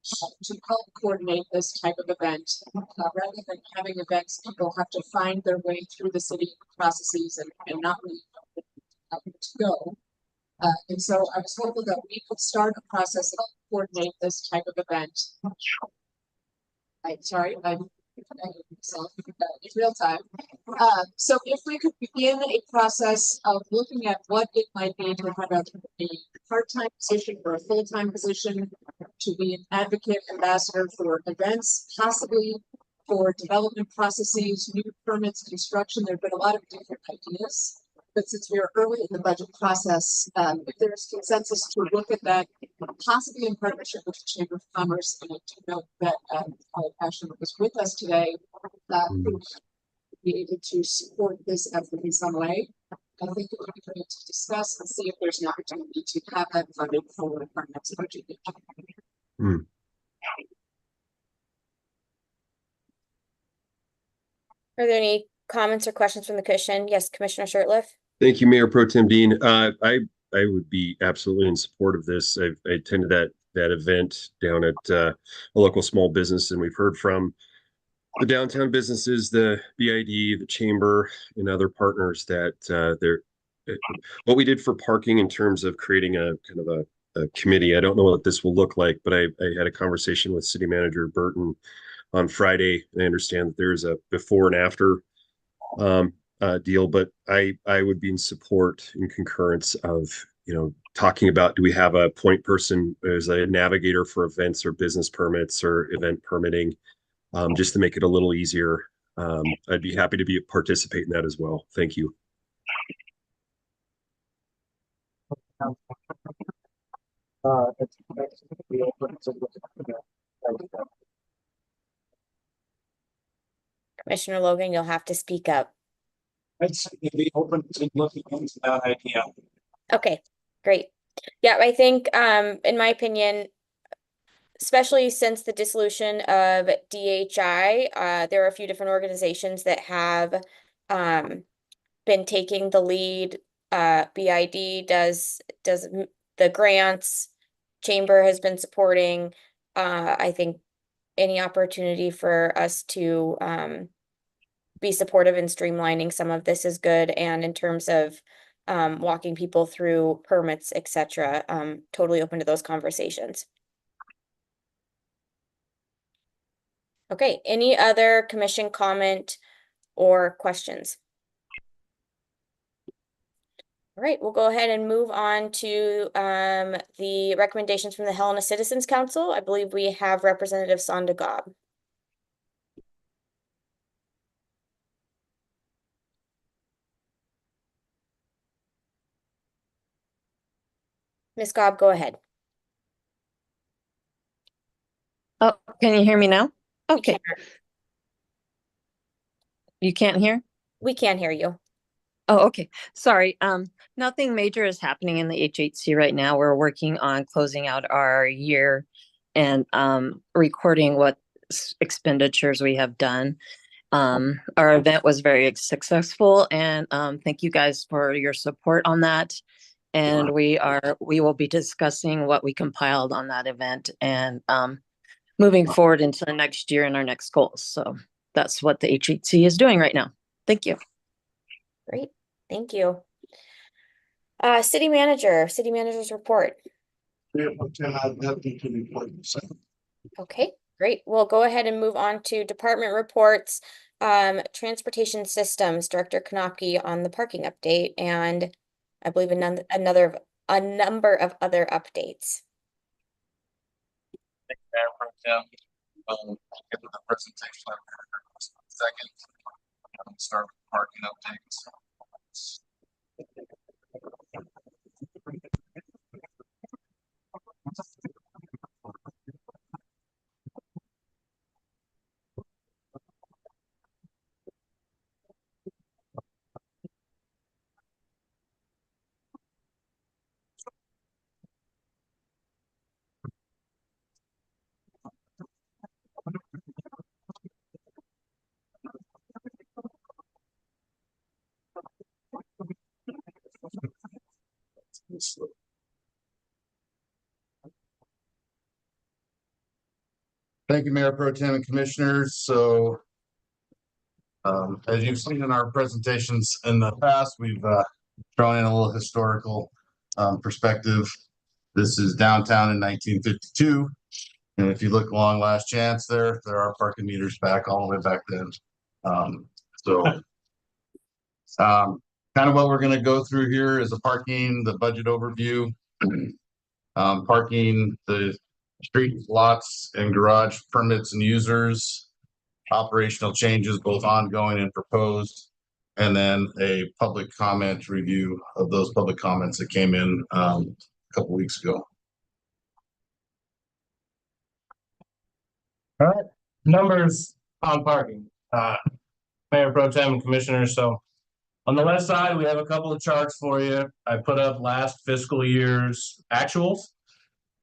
to help coordinate this type of event. Rather than having events, people have to find their way through the city processes and not really know where to go. And so I was hopeful that we could start a process to help coordinate this type of event. I'm myself in real time. So if we could begin a process of looking at what it might be to have a part-time position or a full-time position, to be an advocate ambassador for events, possibly for development processes, new permits, construction. There have been a lot of different ideas. But since we are early in the budget process, if there's consensus to look at that, possibly in partnership with the Chamber of Commerce, and I do know that Ashley was with us today, would be able to support this effort in some way. I think it would be great to discuss and see if there's an opportunity to have that funded for our next budget. Mm. Are there any comments or questions from the commission? Yes, Commissioner Shurtleff. Thank you, Mayor Pro Tem Dean. I would be absolutely in support of this. I attended that event down at a local small business, and we've heard from the downtown businesses, the BID, the chamber, and other partners that what we did for parking in terms of creating a kind of a committee. I don't know what this will look like, but I had a conversation with City Manager Burton on Friday. I understand that there's a before and after deal, but I would be in support in concurrence of, talking about, do we have a point person as a navigator for events or business permits or event permitting, just to make it a little easier. I'd be happy to participate in that as well. Thank you. Commissioner Logan, you'll have to speak up. I'd be open to looking into that idea. Okay, great. Yeah, I think, in my opinion, especially since the dissolution of DHI, there are a few different organizations that have been taking the lead. BID does the grants. Chamber has been supporting. I think any opportunity for us to be supportive in streamlining some of this is good. And in terms of walking people through permits, etc., totally open to those conversations. Okay, any other commission comment or questions? All right, we'll go ahead and move on to the recommendations from the Helena Citizens Council. I believe we have Representative Sondagob. Ms. Gobb, go ahead. Oh, can you hear me now? Okay. You can't hear? We can hear you. Oh, okay. Sorry. Nothing major is happening in the HHC right now. We're working on closing out our year and recording what expenditures we have done. Our event was very successful, and thank you guys for your support on that. And we will be discussing what we compiled on that event and moving forward into the next year and our next goals. So that's what the HHC is doing right now. Thank you. Great. Thank you. City manager's report. Okay, great. We'll go ahead and move on to department reports. Transportation systems, Director Konopke on the parking update, and I believe a number of other updates. Thank you, Mayor Pro Tem. I'll get to the presentation in a second. Start with parking updates. Thank you, Mayor Pro Tem and Commissioners. So, as you've seen in our presentations in the past, we've thrown in a little historical perspective. This is downtown in 1952. And if you look along Last Chance there are parking meters back all the way back then. Kind of what we're going to go through here is the budget overview, parking, the street lots and garage permits and users, operational changes, both ongoing and proposed, and then a public comment review of those public comments that came in a couple weeks ago. All right, numbers on parking, Mayor Pro Tem and Commissioners. So on the left side, we have a couple of charts for you. I put up last fiscal year's actuals.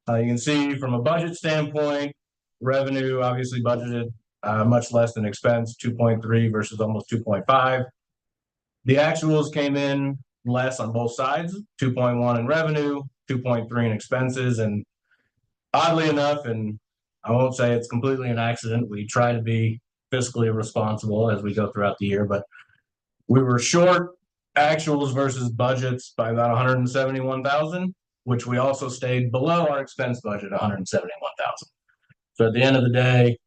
You can see from a budget standpoint, revenue obviously budgeted much less than expense, 2.3 versus almost 2.5. The actuals came in less on both sides, 2.1 in revenue, 2.3 in expenses. And oddly enough, and I won't say it's completely an accident, we try to be fiscally responsible as we go throughout the year, but we were short actuals versus budgets by about 171,000, which we also stayed below our expense budget, 171,000. So at the end of the day,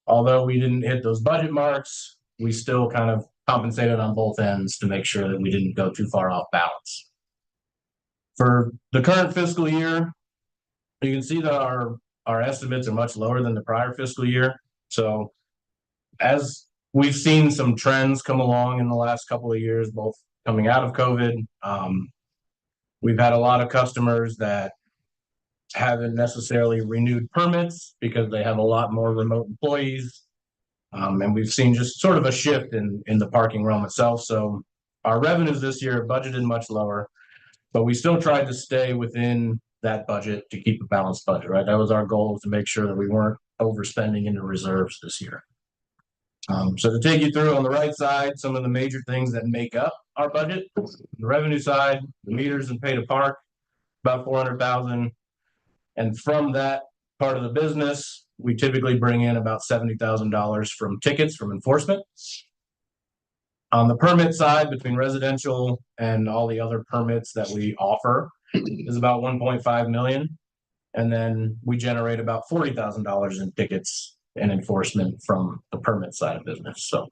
although we didn't hit those budget marks, we still kind of compensated on both ends to make sure that we didn't go too far off balance. For the current fiscal year, you can see that our estimates are much lower than the prior fiscal year. So as we've seen some trends come along in the last couple of years, both coming out of COVID, we've had a lot of customers that haven't necessarily renewed permits because they have a lot more remote employees. And we've seen just sort of a shift in the parking realm itself. So our revenues this year are budgeted much lower, but we still tried to stay within that budget to keep a balanced budget, right? That was our goal, to make sure that we weren't overspending into reserves this year. So to take you through on the right side, some of the major things that make up our budget. The revenue side, the meters and pay to park, about 400,000. And from that part of the business, we typically bring in about $70,000 from tickets from enforcement. On the permit side, between residential and all the other permits that we offer, is about 1.5 million. And then we generate about $40,000 in tickets and enforcement from the permit side of business. So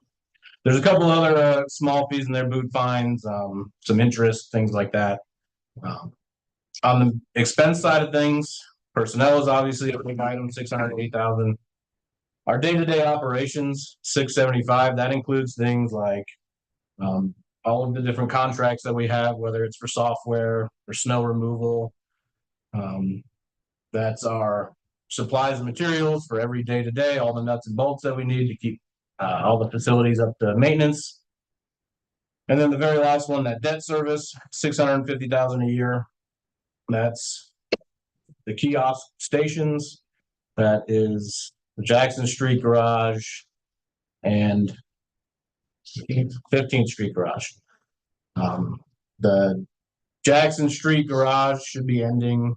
there's a couple other small fees in there, boot fines, some interest, things like that. On the expense side of things, personnel is obviously a big item, 608,000. Our day-to-day operations, 675. That includes things like all of the different contracts that we have, whether it's for software or snow removal. That's our supplies and materials for every day-to-day, all the nuts and bolts that we need to keep all the facilities up to maintenance. And then the very last one, that debt service, 650,000 a year. That's the kiosk stations. That is the Jackson Street garage and 15th Street garage. The Jackson Street garage should be ending, I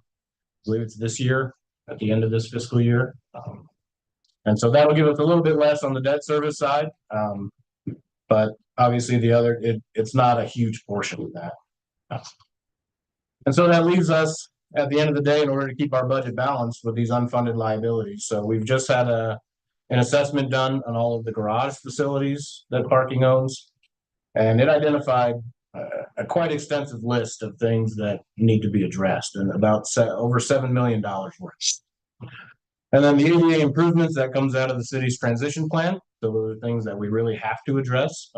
believe it's this year, at the end of this fiscal year. And so that'll give us a little bit less on the debt service side. But obviously the other, it's not a huge portion of that. And so that leaves us at the end of the day, in order to keep our budget balanced, with these unfunded liabilities. So we've just had an assessment done on all of the garage facilities that parking owns. And it identified a quite extensive list of things that need to be addressed, and about over $7 million worth. And then the ADA improvements that comes out of the city's transition plan. So those are things that we really have to address.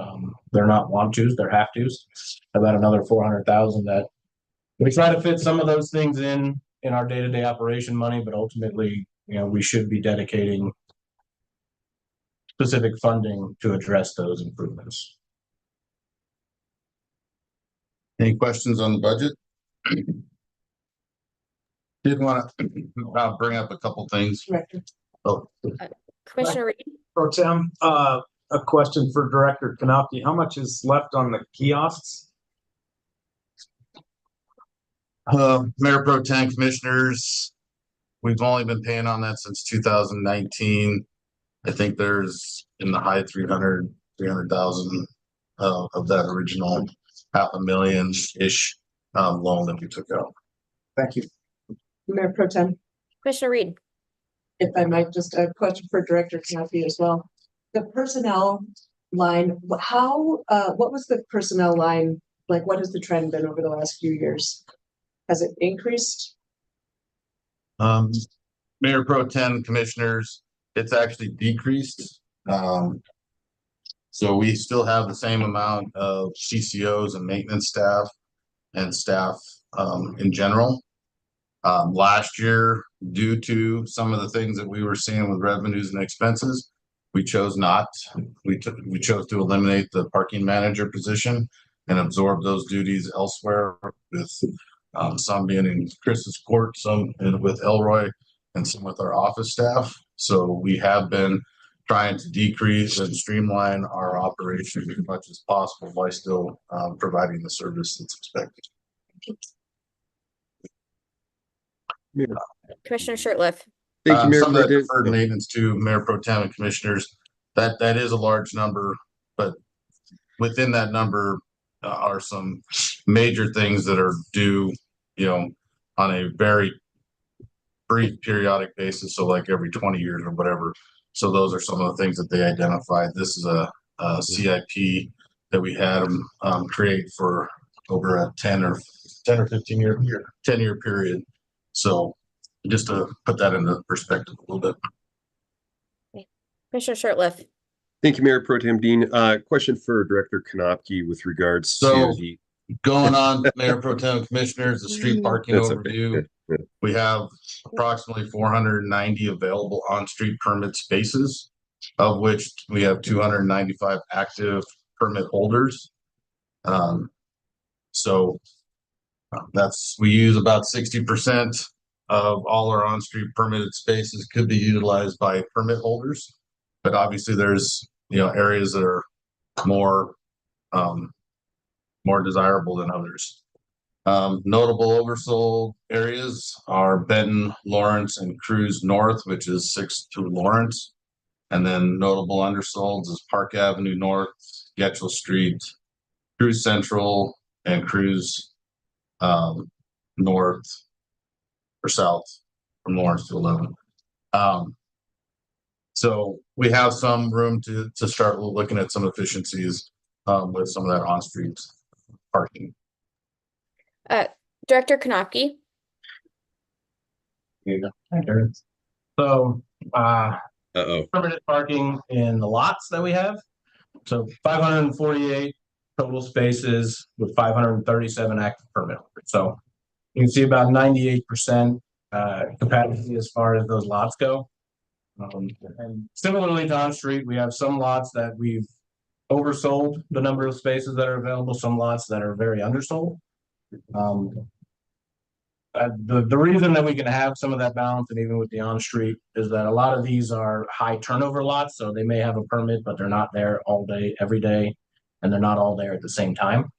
They're not want tos, they're have tos. About another 400,000 that we try to fit some of those things in our day-to-day operation money, but ultimately, we should be dedicating specific funding to address those improvements. Any questions on the budget? Did want to bring up a couple things. Oh, Commissioner Reed? Pro Tem, a question for Director Kanopke. How much is left on the kiosks? Mayor Pro Tem, Commissioners, we've only been paying on that since 2019. I think there's in the high 300,000 of that original $500,000-ish loan that we took out. Thank you. Mayor Pro Tem, Commissioner Reed. if I might, just a question for Director Canopy as well. The personnel line, what was the personnel line? Like, what has the trend been over the last few years? Has it increased? Mayor Pro Tem, commissioners, it's actually decreased. So we still have the same amount of CCOs and maintenance staff and staff in general. Last year, due to some of the things that we were seeing with revenues and expenses, we chose not. We chose to eliminate the parking manager position and absorb those duties elsewhere, with some being in Chris's court, some with Elroy, and some with our office staff. So we have been trying to decrease and streamline our operation as much as possible while still providing the service that's expected. Commissioner Shertliff. Thank you, Mayor Some of that Pro Tem. deferred maintenance to Mayor Pro Tem and commissioners, that is a large number, but within that number are some major things that are due, on a very brief periodic basis. So like every 20 years or whatever. So those are some of the things that they identified. This is a CIP that we had them create for over a 10 or 15 year period. So just to put that into perspective a little bit. Commissioner Shertliff. Thank you, Mayor Pro Tem Dean. Question for Director Kanopke with regards to the. Going on, Mayor Pro Tem, commissioners, the street parking That's overview. okay. We have approximately 490 available on-street permit spaces, of which we have 295 active permit holders. So we use about 60% of all our on-street permitted spaces could be utilized by permit holders, but obviously there's areas that are more desirable than others. Notable oversold areas are Benton, Lawrence, and Cruz North, which is 6th to Lawrence. And then notable undersolds is Park Avenue North, Getchell Street, Cruz Central, and Cruz North or South from Lawrence to 11. So we have some room to start looking at some efficiencies with some of that on-street parking. Director Kanopke. So, Uh-oh. permanent parking in the lots that we have. So 548 total spaces with 537 active permit holders. So you can see about 98% capacity as far as those lots go. And similarly to on street, we have some lots that we've oversold the number of spaces that are available, some lots that are very undersold. The reason that we can have some of that balance, and even with the on street, is that a lot of these are high turnover lots. So they may have a permit, but they're not there all day, every day, and they're not all there at the same time.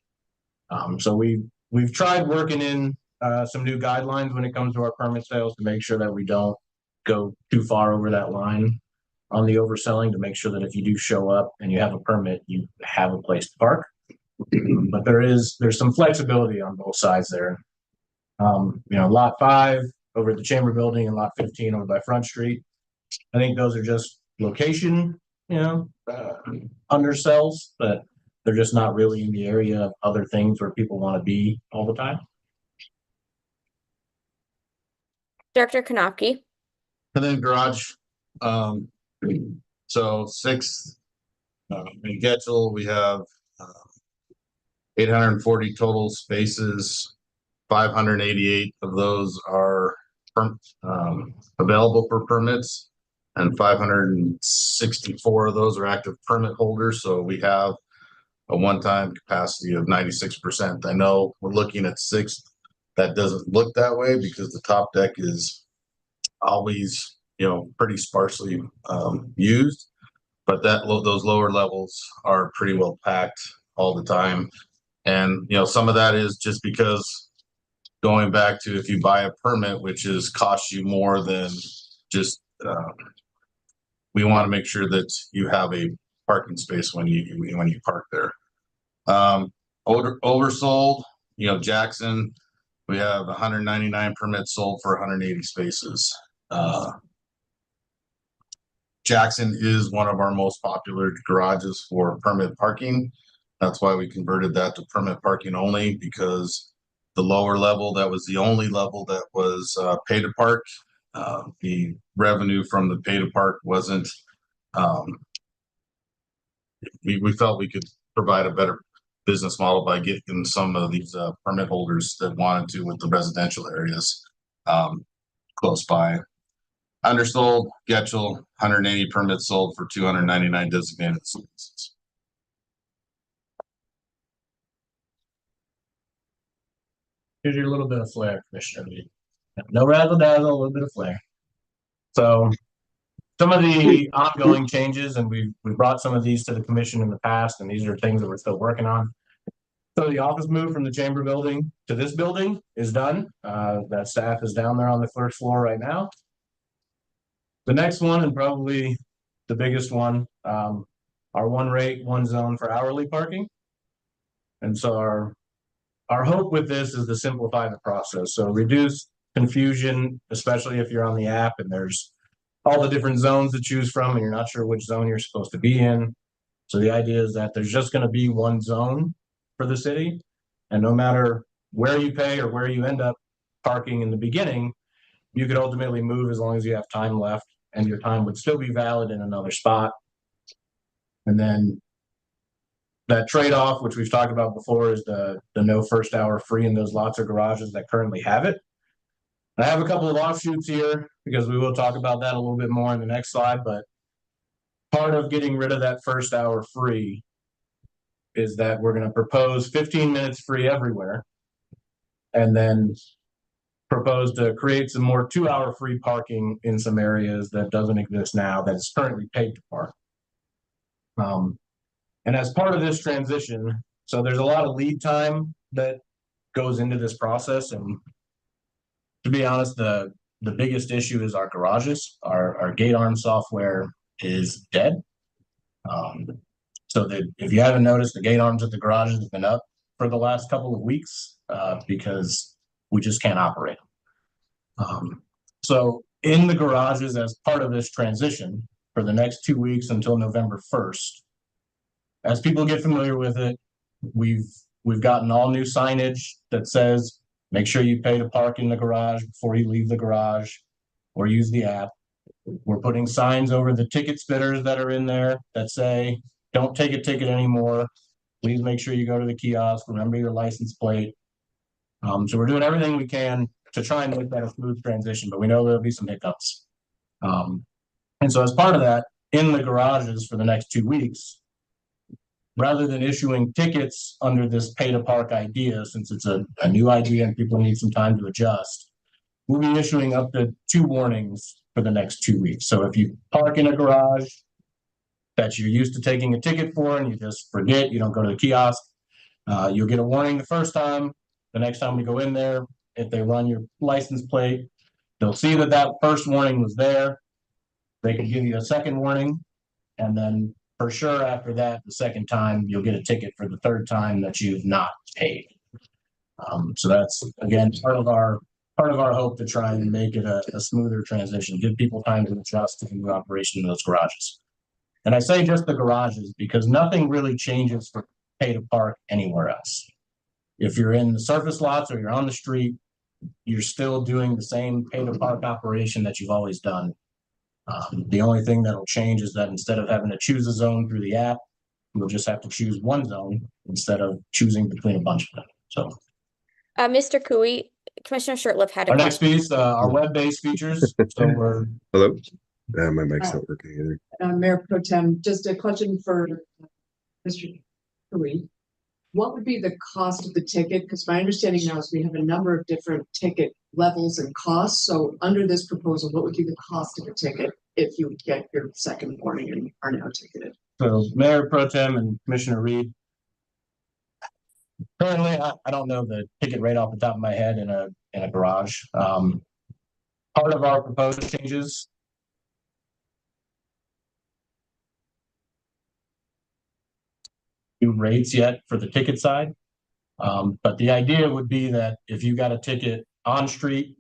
So we've tried working in some new guidelines when it comes to our permit sales to make sure that we don't go too far over that line on the overselling, to make sure that if you do show up and you have a permit, you have a place to park. But there's some flexibility on both sides there. Lot 5 over at the Chamber Building and lot 15 over by Front Street. I think those are just location, undersells, but they're just not really in the area of other things where people want to be all the time. Director Kanopke. And then garage. So 6th in Getchell, we have 840 total spaces. 588 of those are available for permits, and 564 of those are active permit holders. So we have a one-time capacity of 96%. I know we're looking at 6th. That doesn't look that way because the top deck is always, pretty sparsely used, but those lower levels are pretty well packed all the time. And, some of that is just because going back to if you buy a permit, which is costs you more than just, we want to make sure that you have a parking space when you park there. Oversold, Jackson, we have 199 permits sold for 180 spaces. Jackson is one of our most popular garages for permit parking. That's why we converted that to permit parking only, because the lower level, that was the only level that was pay to park. The revenue from the pay to park wasn't, we felt we could provide a better business model by getting some of these permit holders that wanted to with the residential areas close by. Undersold, Getchell, 180 permits sold for 299 designated spaces. Here's your little bit of flair, Commissioner. No razzle dazzle, a little bit of flair. So some of the ongoing changes, and we brought some of these to the commission in the past, and these are things that we're still working on. So the office move from the chamber building to this building is done. That staff is down there on the first floor right now. The next one, and probably the biggest one, our one rate, one zone for hourly parking. And so our hope with this is to simplify the process. So reduce confusion, especially if you're on the app and there's all the different zones to choose from and you're not sure which zone you're supposed to be in. So the idea is that there's just going to be one zone for the city, and no matter where you pay or where you end up parking in the beginning, you could ultimately move as long as you have time left, and your time would still be valid in another spot. And then that trade-off, which we've talked about before, is the no first hour free in those lots or garages that currently have it. And I have a couple of offshoots here because we will talk about that a little bit more in the next slide, but part of getting rid of that first hour free is that we're going to propose 15 minutes free everywhere, and then propose to create some more 2-hour free parking in some areas that doesn't exist now, that is currently paid to park. And as part of this transition, so there's a lot of lead time that goes into this process, and to be honest, the biggest issue is our garages. Our gate arm software is dead. So that if you haven't noticed, the gate arms at the garages have been up for the last couple of weeks because we just can't operate them. So in the garages, as part of this transition for the next 2 weeks until November 1st, as people get familiar with it, we've gotten all new signage that says, make sure you pay to park in the garage before you leave the garage or use the app. We're putting signs over the ticket spitters that are in there that say, don't take a ticket anymore. Please make sure you go to the kiosk. Remember your license plate. So we're doing everything we can to try and make that a smooth transition, but we know there'll be some hiccups. And so as part of that, in the garages for the next 2 weeks, rather than issuing tickets under this pay to park idea, since it's a new idea and people need some time to adjust, we'll be issuing up to 2 warnings for the next 2 weeks. So if you park in a garage that you're used to taking a ticket for and you just forget, you don't go to the kiosk, you'll get a warning the first time. The next time we go in there, if they run your license plate, they'll see that that first warning was there. They can give you a second warning, and then for sure after that, the second time, you'll get a ticket for the third time that you've not paid. So that's, again, part of our hope to try and make it a smoother transition, give people time to adjust to the new operation in those garages. And I say just the garages because nothing really changes for pay to park anywhere else. If you're in the surface lots or you're on the street, you're still doing the same pay to park operation that you've always done. The only thing that'll change is that instead of having to choose a zone through the app, you'll just have to choose one zone instead of choosing between a bunch of them. So, Mr. Cooey, Commissioner Shurtleff had a our next question. piece, our web-based features. So we're Hello? My mic's not working either. Mayor Pro Tem, just a question for Mr. Cooey. What would be the cost of the ticket? Because my understanding now is we have a number of different ticket levels and costs. So under this proposal, what would be the cost of a ticket if you get your second warning and are now ticketed? So Mayor Pro Tem and Commissioner Reed, Currently, I don't know the ticket rate off the top of my head in a garage. Part of our proposed changes. New rates yet for the ticket side. But the idea would be that if you got a ticket on street,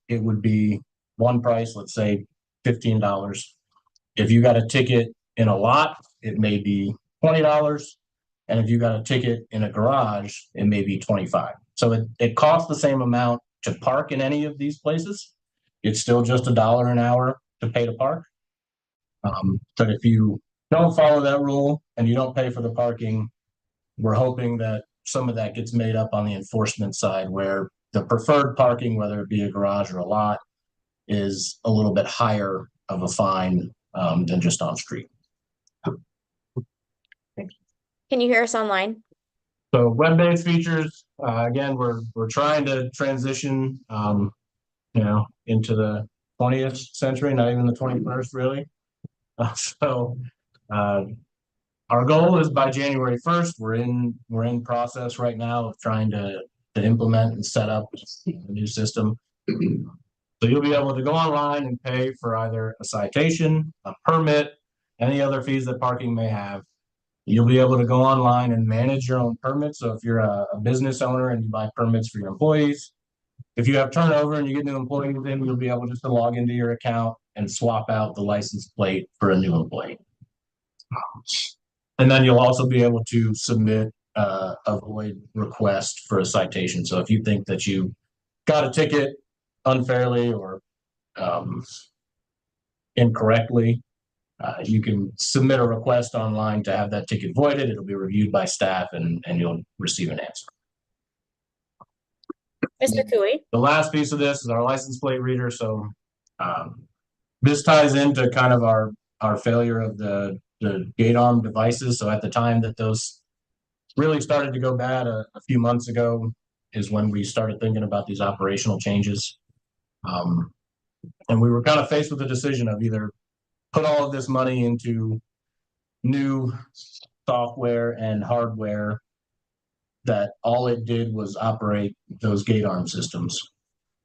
it would be one price, let's say $15. If you got a ticket in a lot, it may be $20. And if you got a ticket in a garage, it may be $25. So it costs the same amount to park in any of these places. It's still just $1 an hour to pay to park. But if you don't follow that rule and you don't pay for the parking, we're hoping that some of that gets made up on the enforcement side, where the preferred parking, whether it be a garage or a lot, is a little bit higher of a fine than just on street. Can you hear us online? So web-based features, again, we're trying to transition, into the 20th century, not even the 21st, really. Our goal is by January 1st. We're in process right now of trying to implement and set up a new system. So you'll be able to go online and pay for either a citation, a permit, any other fees that parking may have. You'll be able to go online and manage your own permits. So if you're a business owner and you buy permits for your employees, if you have turnover and you get new employees in, you'll be able just to log into your account and swap out the license plate for a new employee. And then you'll also be able to submit a void request for a citation. So if you think that you got a ticket unfairly or incorrectly, you can submit a request online to have that ticket voided. It'll be reviewed by staff and you'll receive an answer. Mr. Cooey? The last piece of this is our license plate reader. So this ties into kind of our failure of the gate arm devices. So at the time that those really started to go bad a few months ago is when we started thinking about these operational changes. And we were kind of faced with the decision of either put all of this money into new software and hardware that all it did was operate those gate arm systems,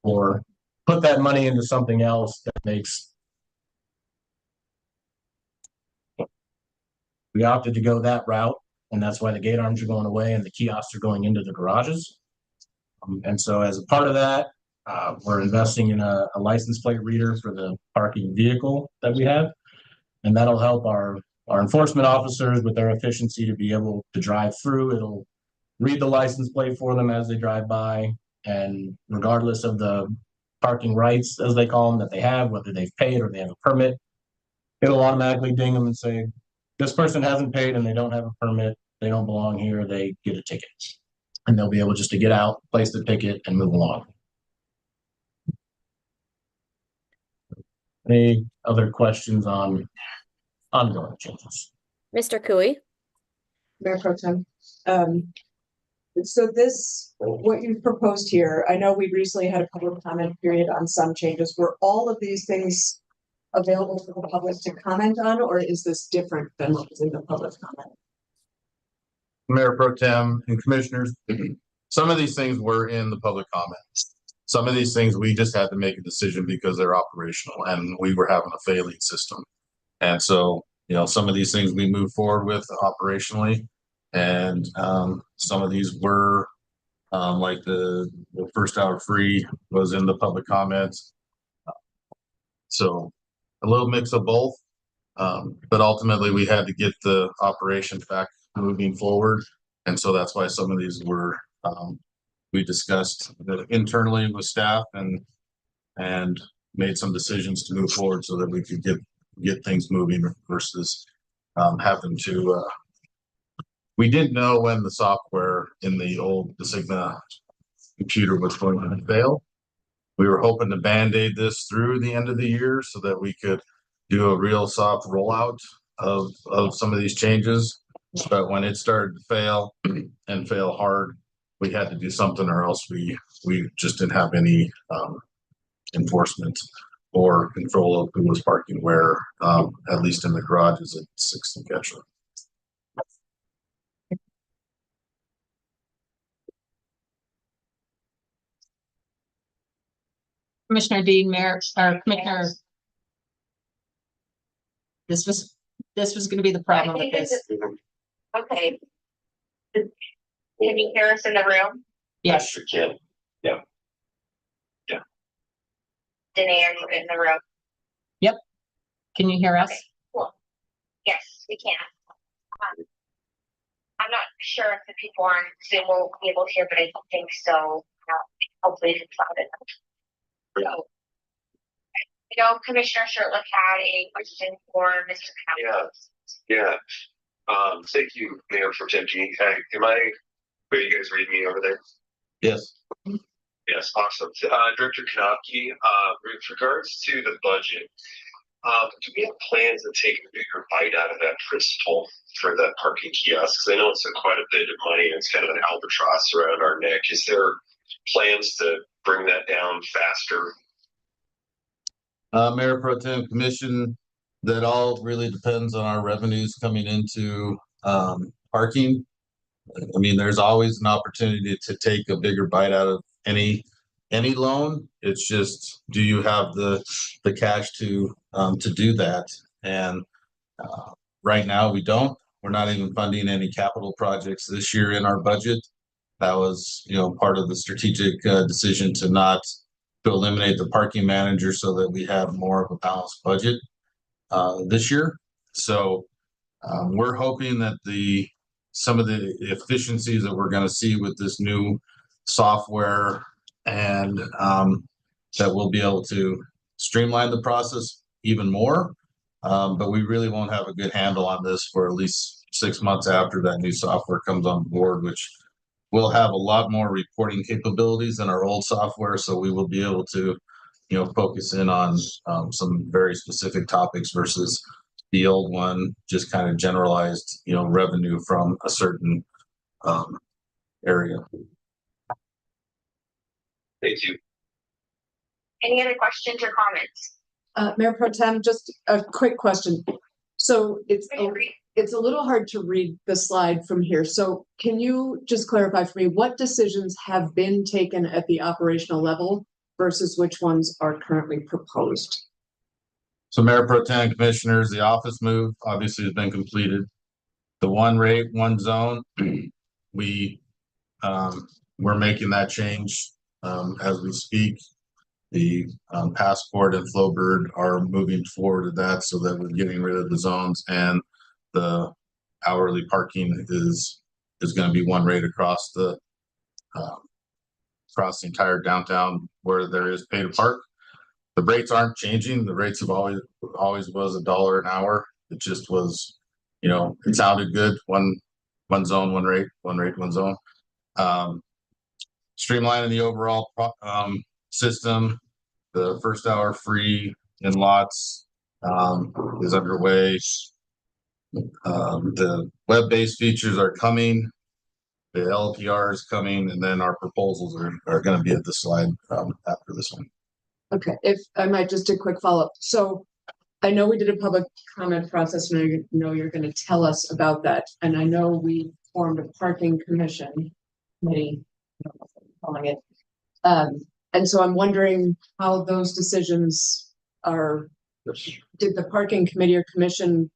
or put that money into something else that makes. We opted to go that route, and that's why the gate arms are going away and the kiosks are going into the garages. And so as a part of that, we're investing in a license plate reader for the parking vehicle that we have. And that'll help our enforcement officers with their efficiency to be able to drive through. It'll read the license plate for them as they drive by. And regardless of the parking rights, as they call them, that they have, whether they've paid or they have a permit, it'll automatically ding them and say, this person hasn't paid and they don't have a permit. They don't belong here. They get a ticket. And they'll be able just to get out, place the ticket, and move along. Any other questions on ongoing changes? Mr. Cooey? Mayor Pro Tem. So this, what you've proposed here, I know we recently had a public comment period on some changes. Were all of these things available for the public to comment on, or is this different than what was in the public comment? Mayor Pro Tem and commissioners, some of these things were in the public comments. Some of these things we just had to make a decision because they're operational and we were having a failing system. And so, some of these things we moved forward with operationally, and some of these were like the first hour free was in the public comments. So a little mix of both, but ultimately we had to get the operations back moving forward. And so that's why some of these were, we discussed internally with staff and made some decisions to move forward so that we could get things moving versus having to, we didn't know when the software in the old Designa computer was going to fail. We were hoping to band-aid this through the end of the year so that we could do a real soft rollout of some of these changes. But when it started to fail and fail hard, we had to do something, or else we just didn't have any enforcement or control of who was parking where, at least in the garages at 6th and Ketchum. Commissioner Dean, Mayor, or Commissioner. This was gonna be the problem with this. Okay. Can you hear us in the room? Yes, You can. Danae, are you in the room? can you hear us? Okay, cool. Yes, we can. I'm not sure if the people on Zoom will be able to hear, but I don't think so. Hopefully it's loud enough. So, Commissioner Shirtliff had a question for Mr. Campos. Yeah. Thank you, Mayor for Tempe. Are you guys reading me over there? Yes. Yes, awesome. Director Kanopki, with regards to the budget, do we have plans to take a bigger bite out of that principle for that parking kiosk? Because I know it's quite a bit of money and it's kind of an albatross around our neck. Is there plans to bring that down faster? Mayor Pro Tem Commission, that all really depends on our revenues coming into parking. I mean, there's always an opportunity to take a bigger bite out of any loan. It's just, do you have the cash to do that? And right now we don't. We're not even funding any capital projects this year in our budget. That was, part of the strategic decision to eliminate the parking manager so that we have more of a balanced budget this year. So we're hoping that some of the efficiencies that we're going to see with this new software and that we'll be able to streamline the process even more. But we really won't have a good handle on this for at least 6 months after that new software comes on board, which will have a lot more reporting capabilities than our old software. So we will be able to, focus in on some very specific topics versus the old one, just kind of generalized, revenue from a certain area. Thank you. Any other questions or comments? Mayor Pro Tem, just a quick question. So it's Can you read? a little hard to read the slide from here. So can you just clarify for me what decisions have been taken at the operational level versus which ones are currently proposed? So Mayor Pro Tem, Commissioners, the office move obviously has been completed. The one rate, one zone, we're making that change as we speak. The Passport and Flowbird are moving forward to that so that we're getting rid of the zones, and the hourly parking is going to be one rate across the entire downtown where there is pay to park. The rates aren't changing. The rates have always was $1 an hour. It just was, it sounded good. One zone, one rate, one zone. Streamlining the overall system. The first hour free in lots is underway. The web-based features are coming. The LPR is coming, and then our proposals are going to be at the slide after this one. Okay, if I might just do a quick follow-up. So I know we did a public comment process, and I know you're going to tell us about that. And I know we formed a parking commission committee, I don't know what I'm calling it. And so I'm wondering how those decisions are, did the parking committee or commission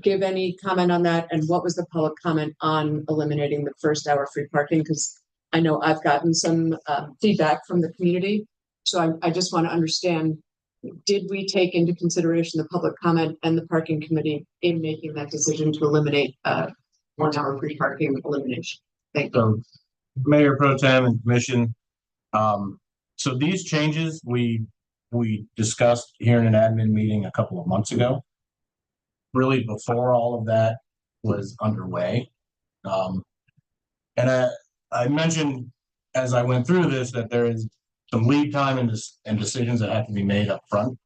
give any comment on that? And what was the public comment on eliminating the first hour free parking? Because I know I've gotten some feedback from the community. So I just want to understand, did we take into consideration the public comment and the parking committee in making that decision to eliminate 1 hour free parking elimination? Thank you. So, Mayor Pro Tem and Commission, so these changes we discussed here in an admin meeting a couple of months ago, really before all of that was underway. And I mentioned as I went through this that there is some lead time and decisions that have to be made up front.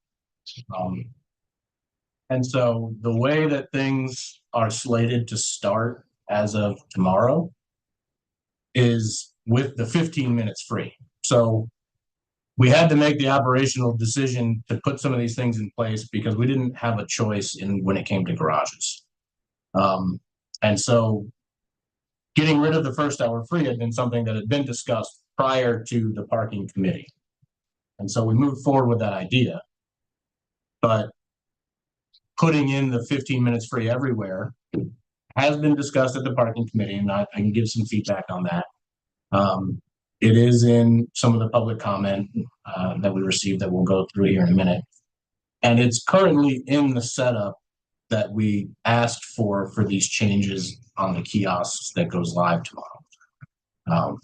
And so the way that things are slated to start as of tomorrow is with the 15 minutes free. So we had to make the operational decision to put some of these things in place because we didn't have a choice when it came to garages. And so getting rid of the first hour free had been something that had been discussed prior to the parking committee. And so we moved forward with that idea. But putting in the 15 minutes free everywhere has been discussed at the parking committee, and I can give some feedback on that. It is in some of the public comment that we received that we'll go through here in a minute. And it's currently in the setup that we asked for these changes on the kiosks that goes live tomorrow.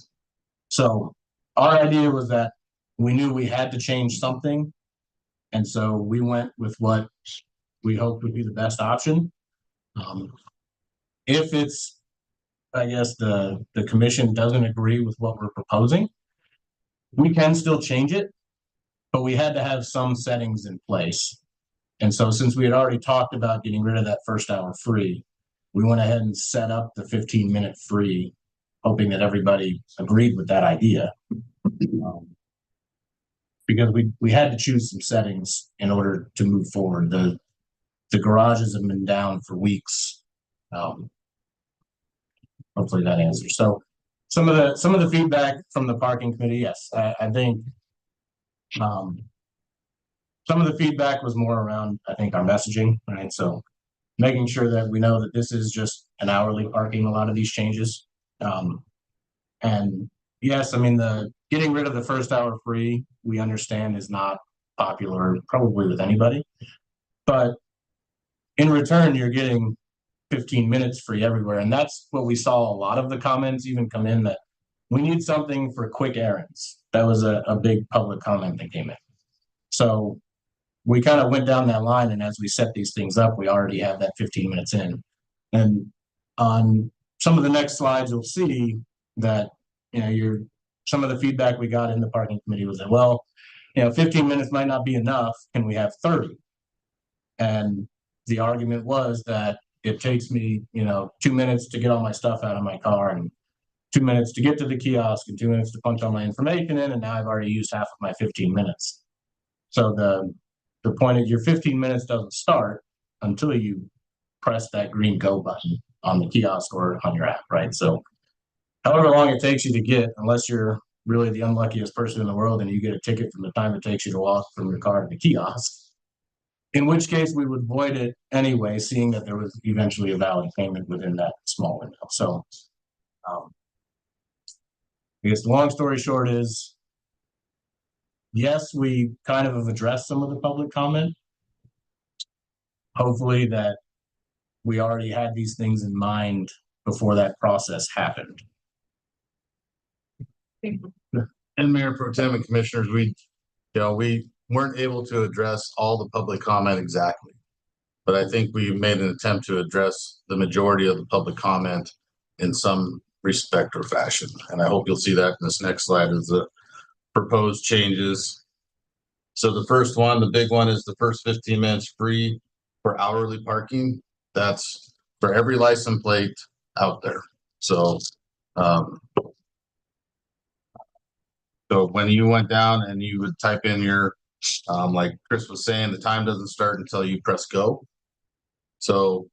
So our idea was that we knew we had to change something. And so we went with what we hoped would be the best option. If it's, I guess, the commission doesn't agree with what we're proposing, we can still change it, but we had to have some settings in place. And so since we had already talked about getting rid of that first hour free, we went ahead and set up the 15-minute free, hoping that everybody agreed with that idea. Because we had to choose some settings in order to move forward. The garages have been down for weeks. Hopefully that answers. So some of the feedback from the parking committee, yes, I think some of the feedback was more around, I think, our messaging, right? So making sure that we know that this is just an hourly parking, a lot of these changes. And yes, I mean, the getting rid of the first hour free, we understand is not popular probably with anybody, but in return, you're getting 15 minutes free everywhere. And that's what we saw a lot of the comments even come in, that we need something for quick errands. That was a big public comment that came in. So we kind of went down that line, and as we set these things up, we already have that 15 minutes in. And on some of the next slides, you'll see that, you know, some of the feedback we got in the parking committee was that, well, you know, 15 minutes might not be enough. Can we have 30? And the argument was that it takes me, you know, 2 minutes to get all my stuff out of my car, and 2 minutes to get to the kiosk, and 2 minutes to punch all my information in, and now I've already used half of my 15 minutes. So the point is, your 15 minutes doesn't start until you press that green go button on the kiosk or on your app, right? So however long it takes you to get, unless you're really the unluckiest person in the world and you get a ticket from the time it takes you to walk from your car to the kiosk, in which case we would void it anyway, seeing that there was eventually a valid payment within that small window. So I guess the long story short is, yes, we kind of have addressed some of the public comment. Hopefully that we already had these things in mind before that process happened. And Mayor Pro Tem and Commissioners, we weren't able to address all the public comment exactly, but I think we made an attempt to address the majority of the public comment in some respect or fashion. And I hope you'll see that in this next slide is the proposed changes. So the first one, the big one, is the first 15 minutes free for hourly parking. That's for every license plate out there. So so when you went down and you would type in your, like Chris was saying, the time doesn't start until you press go. So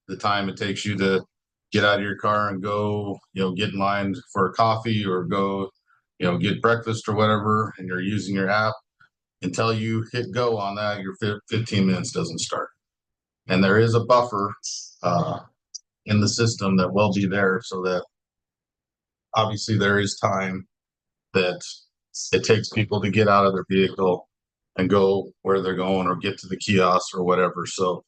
the time it takes you to get out of your car and go, get in line for a coffee or go, get breakfast or whatever, and you're using your app, until you hit go on that, your 15 minutes doesn't start. And there is a buffer in the system that will be there, so that obviously there is time that it takes people to get out of their vehicle and go where they're going or get to the kiosk or whatever. So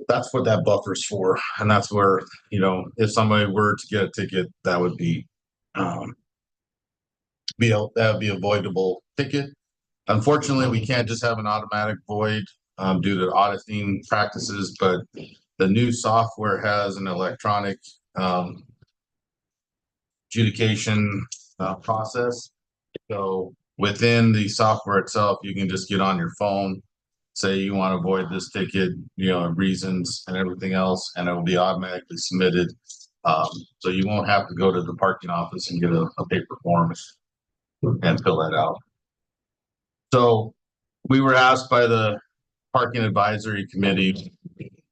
that's what that buffer's for. And that's where, if somebody were to get a ticket, that would be that would be a voidable ticket. Unfortunately, we can't just have an automatic void due to auditing practices, but the new software has an electronic adjudication process. So within the software itself, you can just get on your phone, say you want to avoid this ticket, reasons and everything else, and it will be automatically submitted. So you won't have to go to the parking office and get a paper form and fill that out. So we were asked by the Parking Advisory Committee,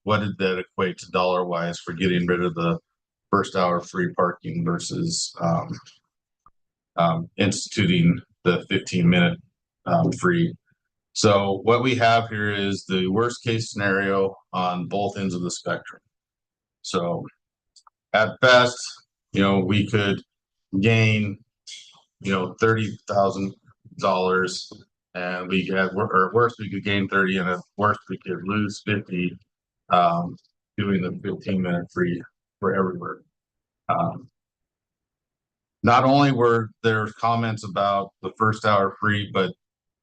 what did that equate to dollar wise for getting rid of the first hour free parking versus instituting the 15-minute free. So what we have here is the worst case scenario on both ends of the spectrum. So at best, we could gain, $30,000, and we could, or worst, we could gain 30, and at worst, we could lose 50, doing the 15-minute free for everywhere. Not only were there comments about the first hour free, but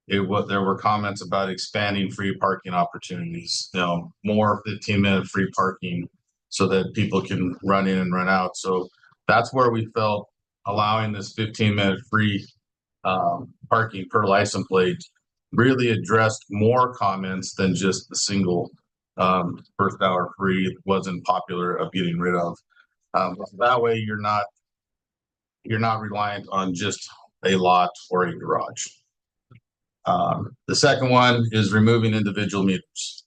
there were comments about expanding free parking opportunities, more 15-minute free parking so that people can run in and run out. So that's where we felt allowing this 15-minute free parking per license plate really addressed more comments than just the single first hour free wasn't popular of getting rid of. That way you're not reliant on just a lot or a garage. The second one is removing individual meters.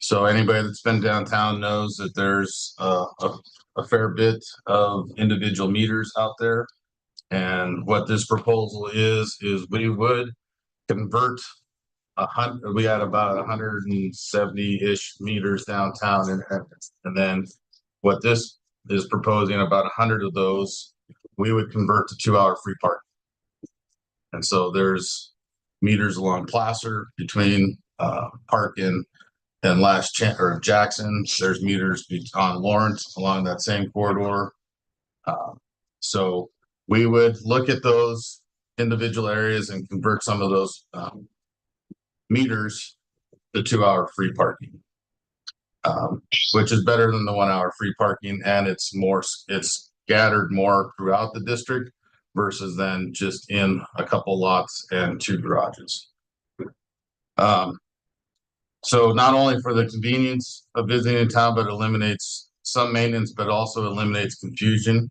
So anybody that's been downtown knows that there's a fair bit of individual meters out there. And what this proposal is we would convert we had about 170-ish meters downtown, and then what this is proposing, about 100 of those we would convert to 2-hour free parking. And so there's meters along Placer between Park and Jackson. There's meters on Lawrence along that same corridor. So we would look at those individual areas and convert some of those meters to 2-hour free parking, which is better than the 1-hour free parking, and it's scattered more throughout the district versus than just in a couple lots and 2 garages. So not only for the convenience of visiting in town, but eliminates some maintenance, but also eliminates confusion.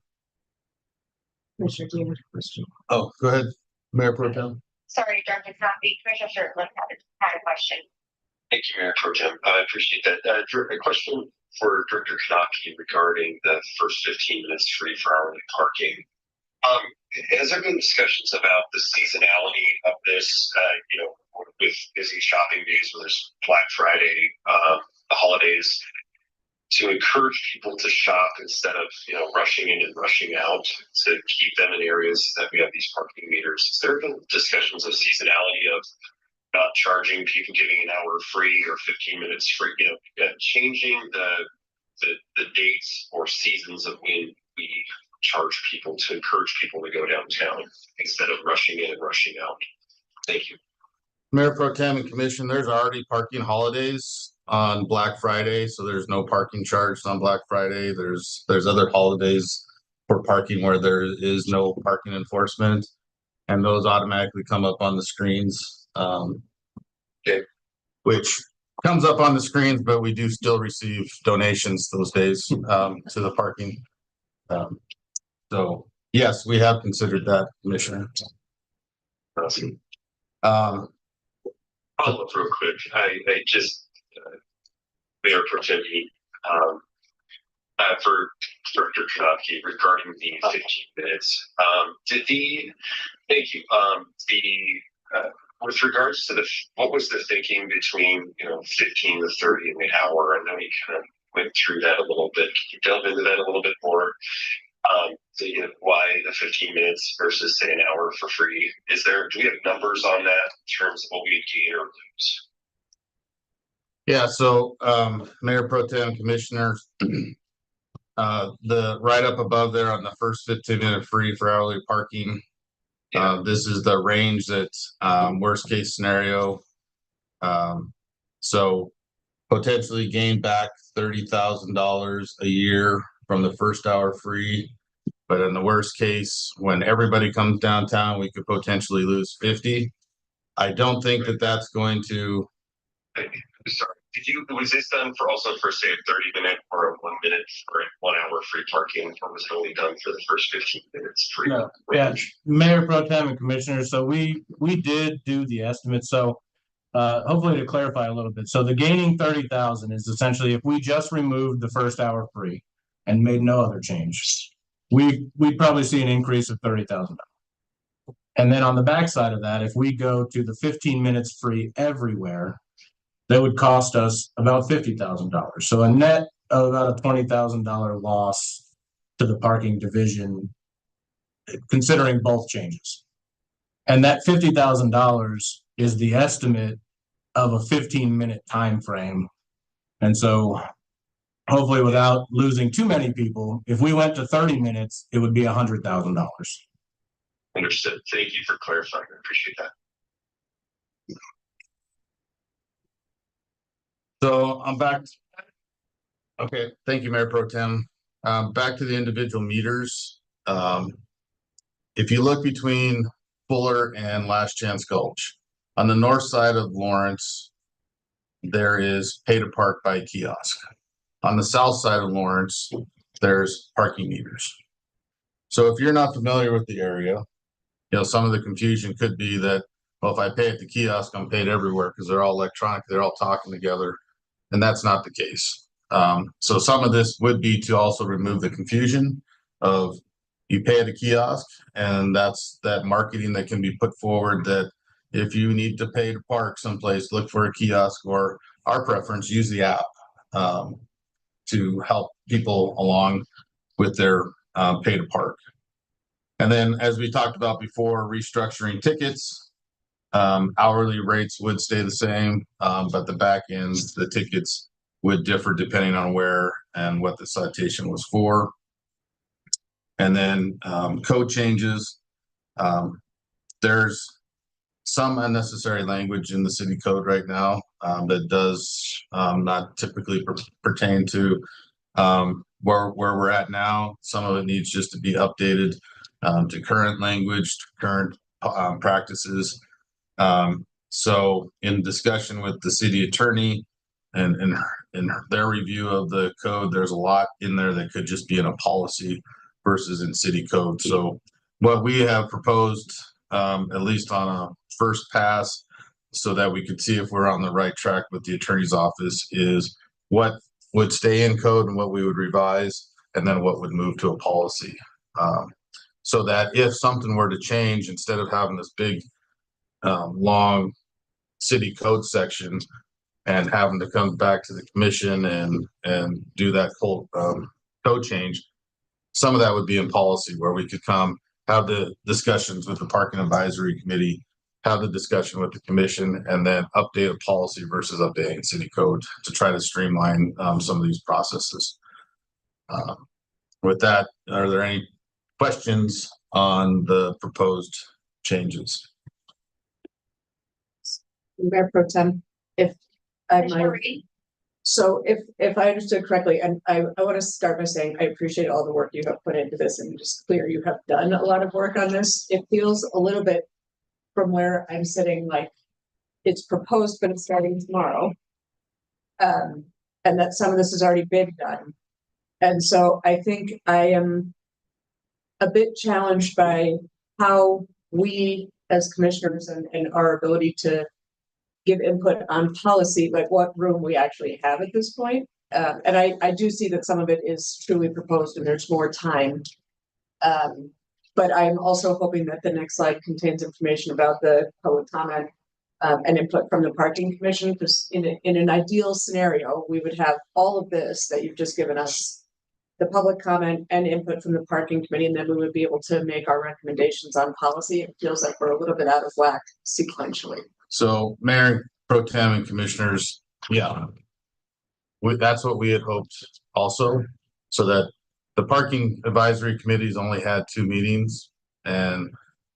Commissioner, do you have a question? Oh, go ahead, Mayor Pro Tem. Sorry, Director Copy. Commissioner Shirtliff had a question. Thank you, Mayor Pro Tem. I appreciate that. A question for Director Kanaki regarding the first 15 minutes free for hourly parking. Has there been discussions about the seasonality of this, with busy shopping days, whether it's Black Friday, the holidays, to encourage people to shop instead of, rushing in and rushing out, to keep them in areas that we have these parking meters? Has there been discussions of seasonality of not charging people, giving an hour free or 15 minutes free, changing the dates or seasons of when we charge people to encourage people to go downtown instead of rushing in and rushing out? Thank you. Mayor Pro Tem and Commission, there's already parking holidays on Black Friday, so there's no parking charged on Black Friday. There's other holidays for parking where there is no parking enforcement, and those automatically come up on the screens. Which comes up on the screens, but we do still receive donations those days to the parking. So yes, we have considered that, Commissioner. Awesome. Follow up real quick. I just Mayor Pro Tem, for Director Kanaki regarding the 15 minutes. Thank you. With regards to what was the thinking between 15 to 30 in the hour? I know you kind of went through that a little bit. Can you delve into that a little bit more? Why the 15 minutes versus say an hour for free? Do we have numbers on that in terms of what we gain or lose? Yeah, so Mayor Pro Tem, Commissioners, the right up above there on the first 15-minute free for hourly parking. This is the range that worst case scenario. So potentially gain back $30,000 a year from the first hour free. But in the worst case, when everybody comes downtown, we could potentially lose 50. I don't think that that's going to. Sorry, was this done for say a 30-minute or a 1 minute for 1 hour free parking, or was it only done for the first 15 minutes free? No, yeah, Mayor Pro Tem and Commissioners. So we did do the estimate. So hopefully to clarify a little bit. So the gaining 30,000 is essentially if we just removed the first hour free and made no other change, we'd probably see an increase of $30,000. And then on the backside of that, if we go to the 15 minutes free everywhere, that would cost us about $50,000. So a net of about a $20,000 loss to the parking division, considering both changes. And that $50,000 is the estimate of a 15-minute time frame. And so hopefully without losing too many people, if we went to 30 minutes, it would be $100,000. Understood. Thank you for clarifying. I appreciate that. So I'm back. Okay, thank you, Mayor Pro Tem. Back to the individual meters. If you look between Fuller and Last Chance Gulch, on the north side of Lawrence, there is pay to park by kiosk. On the south side of Lawrence, there's parking meters. So if you're not familiar with the area, some of the confusion could be that, well, if I pay at the kiosk, I'm paid everywhere because they're all electronic, they're all talking together, and that's not the case. So some of this would be to also remove the confusion of you pay at a kiosk, and that's that marketing that can be put forward that if you need to pay to park someplace, look for a kiosk, or our preference, use the app to help people along with their pay to park. And then, as we talked about before, restructuring tickets, hourly rates would stay the same, but the back end, the tickets would differ depending on where and what the citation was for. And then code changes. There's some unnecessary language in the city code right now that does not typically pertain to where we're at now. Some of it needs just to be updated to current language, to current practices. So in discussion with the city attorney and in their review of the code, there's a lot in there that could just be in a policy versus in city code. So what we have proposed, at least on a first pass, so that we could see if we're on the right track with the attorney's office, is what would stay in code and what we would revise, and then what would move to a policy. So that if something were to change, instead of having this big, long city code section and having to come back to the commission and do that whole code change, some of that would be in policy, where we could come have the discussions with the parking advisory committee, have the discussion with the commission, and then update a policy versus updating city code to try to streamline some of these processes. With that, are there any questions on the proposed changes? Mayor Pro Tem, if I might. So if I understood correctly, and I want to start by saying I appreciate all the work you have put into this, and just clear you have done a lot of work on this. It feels a little bit from where I'm sitting like it's proposed, but it's starting tomorrow. And that some of this has already been done. And so I think I am a bit challenged by how we as commissioners and our ability to give input on policy, like what room we actually have at this point. And I do see that some of it is truly proposed and there's more time. But I'm also hoping that the next slide contains information about the public comment and input from the parking commission, because in an ideal scenario, we would have all of this that you've just given us, the public comment and input from the parking committee, and then we would be able to make our recommendations on policy. It feels like we're a little bit out of whack sequentially. So Mayor Pro Tem and commissioners, yeah, that's what we had hoped also, so that the parking advisory committees only had 2 meetings, and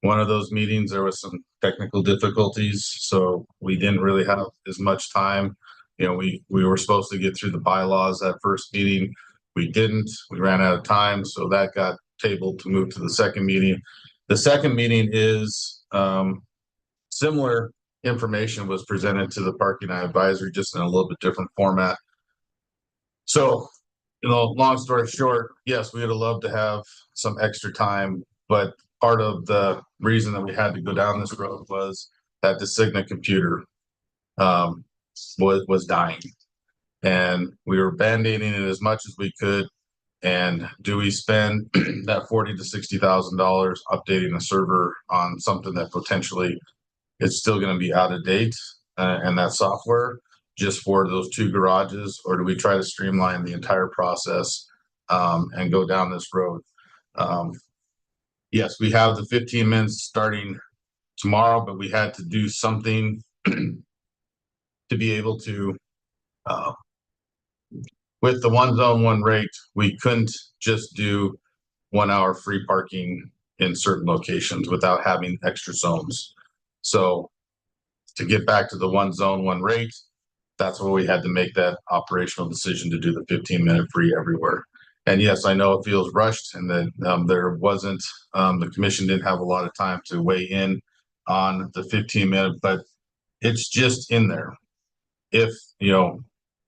one of those meetings there was some technical difficulties, so we didn't really have as much time. We were supposed to get through the bylaws that first meeting. We didn't. We ran out of time, so that got tabled to move to the second meeting. The second meeting is similar information was presented to the parking advisory, just in a little bit different format. So, long story short, yes, we would have loved to have some extra time, but part of the reason that we had to go down this road was that the Cigna computer was dying, and we were band-aiding it as much as we could And do we spend that $40,000 to $60,000 updating a server on something that potentially is still going to be out of date and that software just for those 2 garages, or do we try to streamline the entire process and go down this road? Yes, we have the 15 minutes starting tomorrow, but we had to do something to be able to, with the 1 zone, 1 rate, we couldn't just do 1 hour free parking in certain locations without having extra zones. So to get back to the 1 zone, 1 rate, that's where we had to make that operational decision to do the 15-minute free everywhere. And yes, I know it feels rushed and that there wasn't, the commission didn't have a lot of time to weigh in on the 15-minute, but it's just in there. If,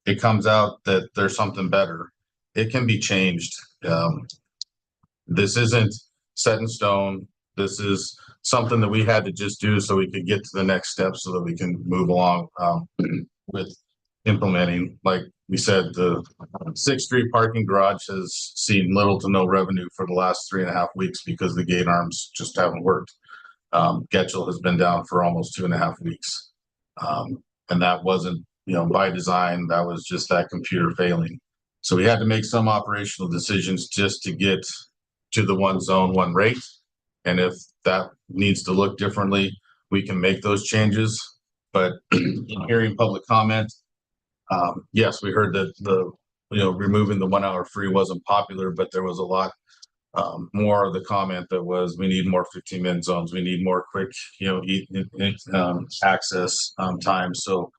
it comes out that there's something better, it can be changed. This isn't set in stone. This is something that we had to just do so we could get to the next step so that we can move along with implementing. Like we said, the 6th Street parking garage has seen little to no revenue for the last 3.5 weeks because the gate arms just haven't worked. Getchell has been down for almost 2.5 weeks. And that wasn't, by design, that was just that computer failing. So we had to make some operational decisions just to get to the 1 zone, 1 rate. And if that needs to look differently, we can make those changes. But in hearing public comment, yes, we heard that removing the 1 hour free wasn't popular, but there was a lot more of the comment that was, we need more 15-minute zones. We need more quick, access time. So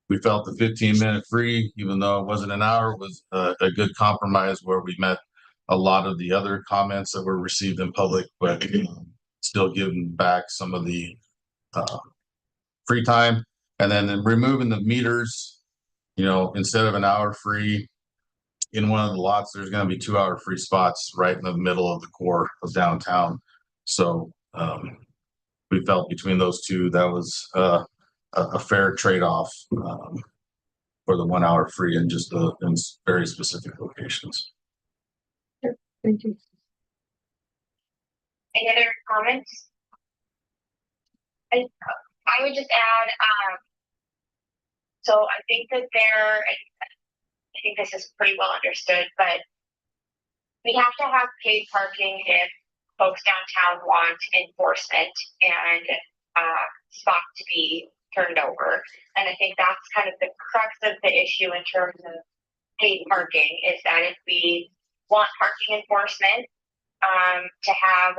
we felt the 15-minute free, even though it wasn't an hour, was a good compromise where we met a lot of the other comments that were received in public, but still giving back some of the free time. And then removing the meters, instead of an hour free in one of the lots, there's going to be 2 hour free spots right in the middle of the core of downtown. So we felt between those 2, that was a fair trade-off for the 1 hour free in just in very specific locations. Thank you. Any other comments? I would just add, so I think that I think this is pretty well understood, but we have to have paid parking if folks downtown want enforcement and spots to be turned over. And I think that's kind of the crux of the issue in terms of paid parking, is that if we want parking enforcement, to have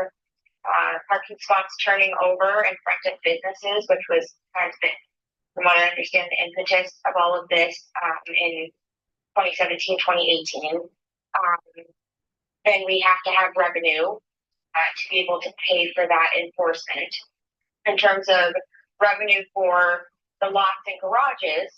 parking spots turning over in front of businesses, which was kind of from what I understand, the impetus of all of this in 2017, 2018, then we have to have revenue to be able to pay for that enforcement. In terms of revenue for the lots and garages,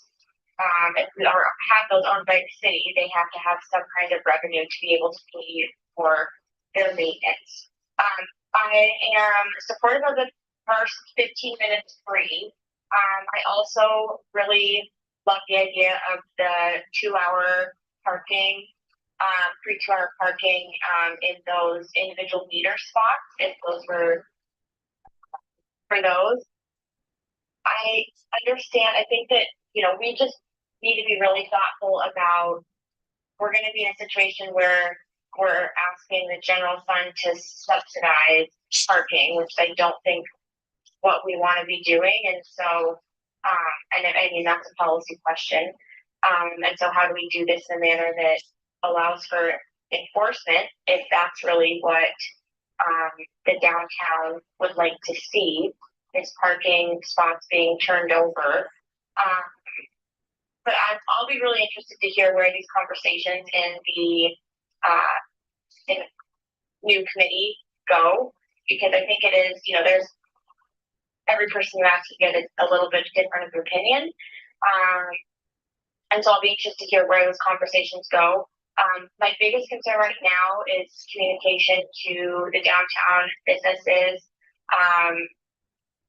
if we have those owned by the city, they have to have some kind of revenue to be able to pay for their maintenance. I am supportive of the first 15 minutes free. I also really love the idea of the 2 hour parking, free 2 hour parking in those individual meter spots, if those were for those. I understand. I think that, we just need to be really thoughtful about, we're going to be in a situation where we're asking the general fund to subsidize parking, which I don't think what we want to be doing. And so, and I mean, that's a policy question. And so how do we do this in a manner that allows for enforcement, if that's really what the downtown would like to see, is parking spots being turned over. But I'll be really interested to hear where these conversations in the new committee go, because I think it is, there's every person you ask, you get a little bit different of opinion. And so I'll be interested to hear where those conversations go. My biggest concern right now is communication to the downtown businesses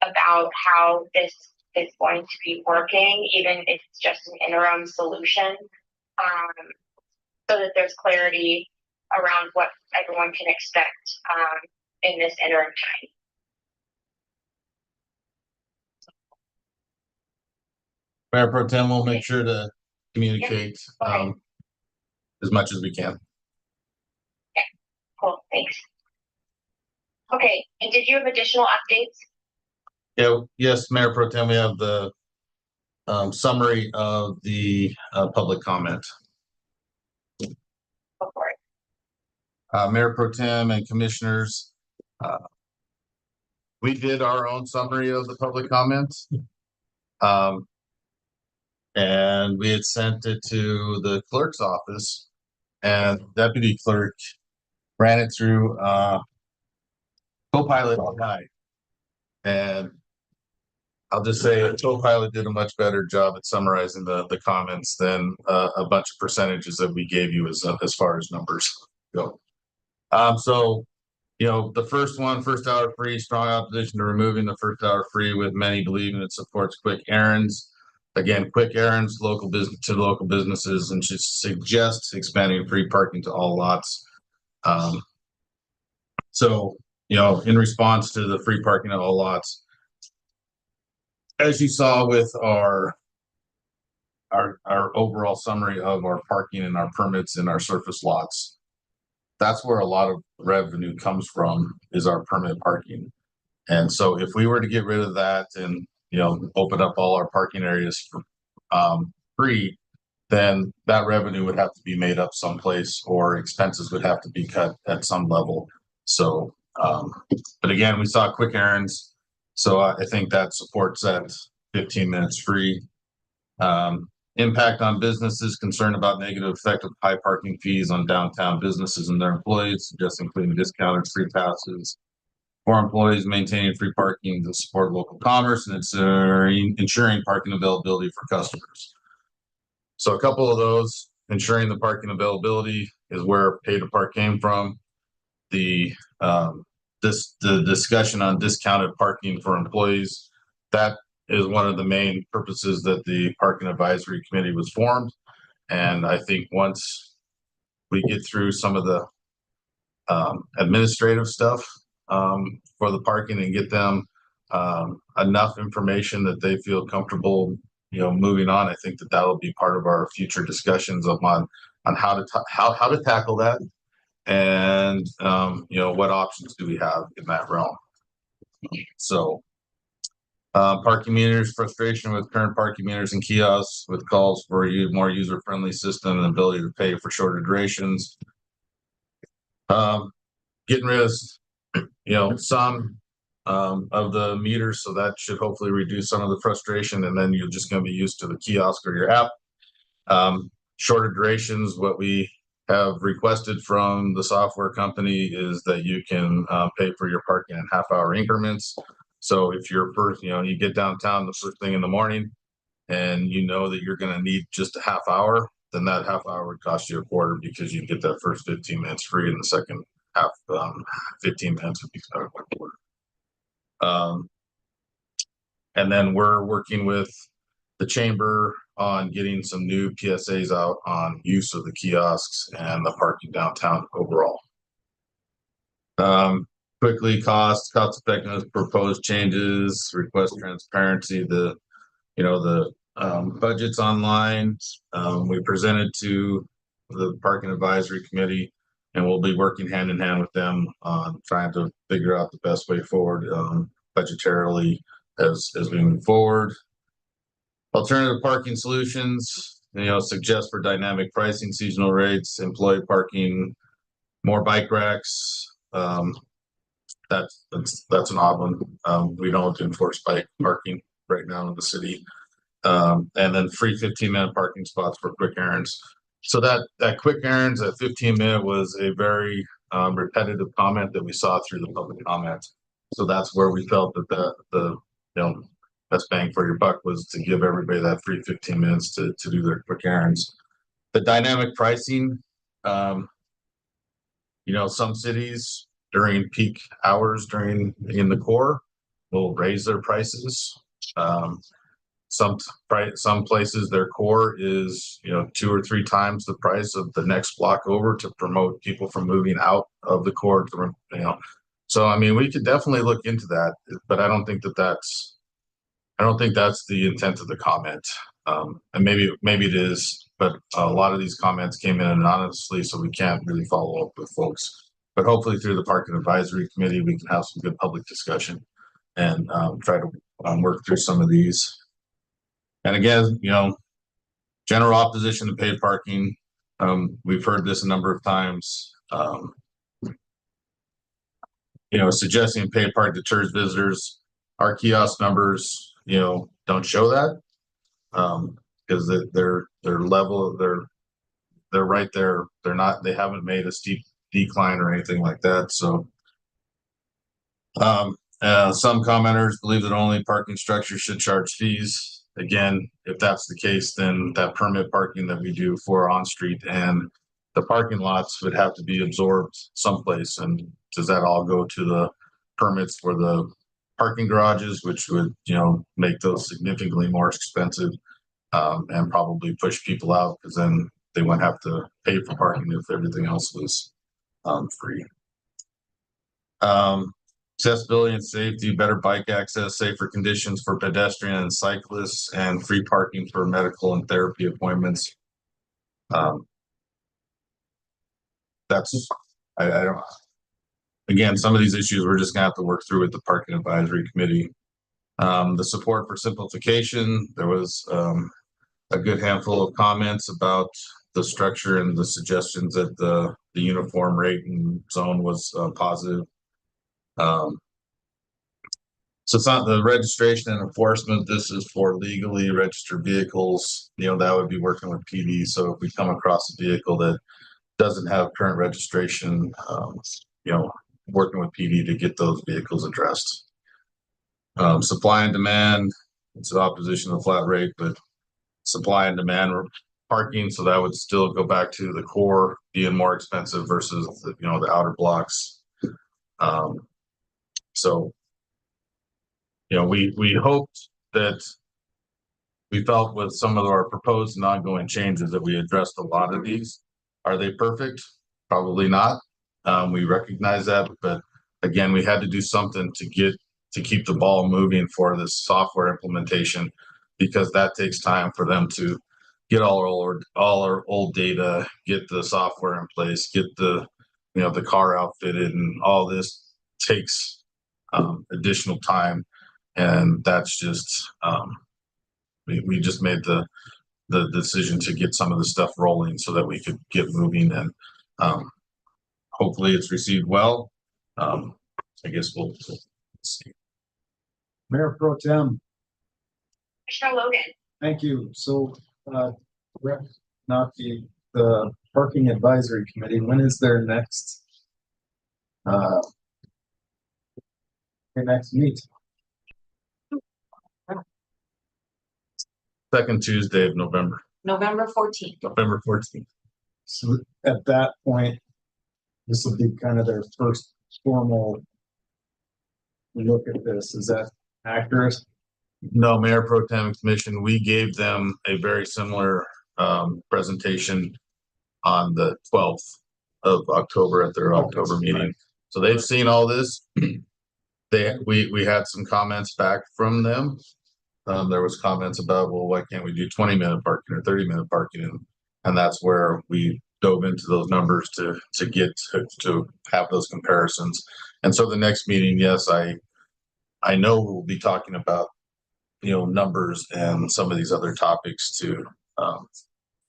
about how this is going to be working, even if it's just an interim solution, so that there's clarity around what everyone can expect in this interim time. Mayor Pro Tem will make sure to communicate as much as we can. Cool, thanks. Okay, and did you have additional updates? Yeah, yes, Mayor Pro Tem, we have the summary of the public comment. Go for it. Mayor Pro Tem and commissioners, we did our own summary of the public comments. And we had sent it to the clerk's office, and deputy clerk ran it through Copilot all night. And I'll just say Copilot did a much better job at summarizing the comments than a bunch of percentages that we gave you as far as numbers go. So, you know, the first one, first hour free, strong opposition to removing the first hour free, with many believing it supports quick errands. Again, quick errands, local business to local businesses, and should suggest expanding free parking to all lots. So, you know, in response to the free parking at all lots, as you saw with our overall summary of our parking and our permits in our surface lots, that's where a lot of revenue comes from, is our permit parking. And so if we were to get rid of that and, you know, open up all our parking areas for free, then that revenue would have to be made up someplace, or expenses would have to be cut at some level. So, but again, we saw quick errands. So I think that supports that 15 minutes free. Impact on businesses, concerned about negative effect of high parking fees on downtown businesses and their employees, just including discounted free passes for employees, maintaining free parking to support local commerce, and it's ensuring parking availability for customers. So a couple of those, ensuring the parking availability, is where pay to park came from. The discussion on discounted parking for employees, that is one of the main purposes that the Parking Advisory Committee was formed. And I think once we get through some of the administrative stuff for the parking and get them enough information that they feel comfortable, you know, moving on, I think that will be part of our future discussions on how to tackle that. And you know, what options do we have in that realm? So parking meters, frustration with current parking meters and kiosks, with calls for a more user-friendly system and ability to pay for shorter durations. Getting rid of, you know, some of the meters, so that should hopefully reduce some of the frustration, and then you're just going to be used to the kiosk or your app. Shorter durations, what we have requested from the software company is that you can pay for your parking in half-hour increments. So if you're first, you know, you get downtown the first thing in the morning and you know that you're going to need just a half hour, then that half hour would cost you a quarter, because you get that first 15 minutes free, and the second half 15 minutes would be a quarter. And then we're working with the chamber on getting some new PSAs out on use of the kiosks and the parking downtown overall. Quickly, cost effectiveness, proposed changes, request transparency, the budgets online. We presented to the Parking Advisory Committee, and we'll be working hand in hand with them on trying to figure out the best way forward budgetarily as we move forward. Alternative parking solutions, you know, suggest for dynamic pricing, seasonal rates, employee parking, more bike racks. That's an odd one. We don't enforce bike parking right now in the city. And then free 15-minute parking spots for quick errands. So that quick errands at 15-minute was a very repetitive comment that we saw through the public comments. So that's where we felt that the you know, best bang for your buck was to give everybody that free 15 minutes to do their quick errands. The dynamic pricing, you know, some cities during peak hours in the core will raise their prices. some places their core is, 2 or 3 times the price of the next block over to promote people from moving out of the core. So I mean, we could definitely look into that, but I don't think that's the intent of the comment. And maybe it is, but a lot of these comments came in anonymously, so we can't really follow up with folks. But hopefully through the Parking Advisory Committee, we can have some good public discussion and try to work through some of these. And again, general opposition to paid parking. We've heard this a number of times. Suggesting paid park deters visitors. Our kiosk numbers, don't show that. Because they're level, they're right there. They haven't made a steep decline or anything like that. So some commenters believe that only parking structures should charge fees. Again, if that's the case, then that permit parking that we do for on-street and the parking lots would have to be absorbed someplace. And does that all go to the permits for the parking garages, which would, make those significantly more expensive and probably push people out, because then they wouldn't have to pay for parking if everything else was free. Accessibility and safety, better bike access, safer conditions for pedestrians and cyclists, and free parking for medical and therapy appointments. That's, I don't, again, some of these issues we're just gonna have to work through with the Parking Advisory Committee. The support for simplification, there was a good handful of comments about the structure and the suggestions that the uniform rate and zone was positive. So it's not the registration and enforcement. This is for legally registered vehicles. That would be working with PD. So if we come across a vehicle that doesn't have current registration, working with PD to get those vehicles addressed. Supply and demand, it's an opposition to the flat rate, but supply and demand parking. So that would still go back to the core being more expensive versus the outer blocks. So we hoped that we felt with some of our proposed and ongoing changes that we addressed a lot of these. Are they perfect? Probably not. We recognize that, but again, we had to do something to keep the ball moving for this software implementation, because that takes time for them to get all our old data, get the software in place, get the car outfitted, and all this takes additional time. And that's just we just made the decision to get some of the stuff rolling so that we could get moving, and hopefully it's received well. I guess we'll see. Mayor Pro Tem. Commissioner Logan. Thank you. So, not the Parking Advisory Committee, when is their next meet? Second Tuesday of November. November 14th. November 14th. So at that point, this will be kind of their first formal look at this. Is that accurate? No, Mayor Pro Tem Commission, we gave them a very similar presentation on the 12th of October at their October meeting. So they've seen all this. We had some comments back from them. There was comments about, well, why can't we do 20-minute parking or 30-minute parking? And that's where we dove into those numbers to have those comparisons. And so the next meeting, yes, I know we'll be talking about numbers and some of these other topics too.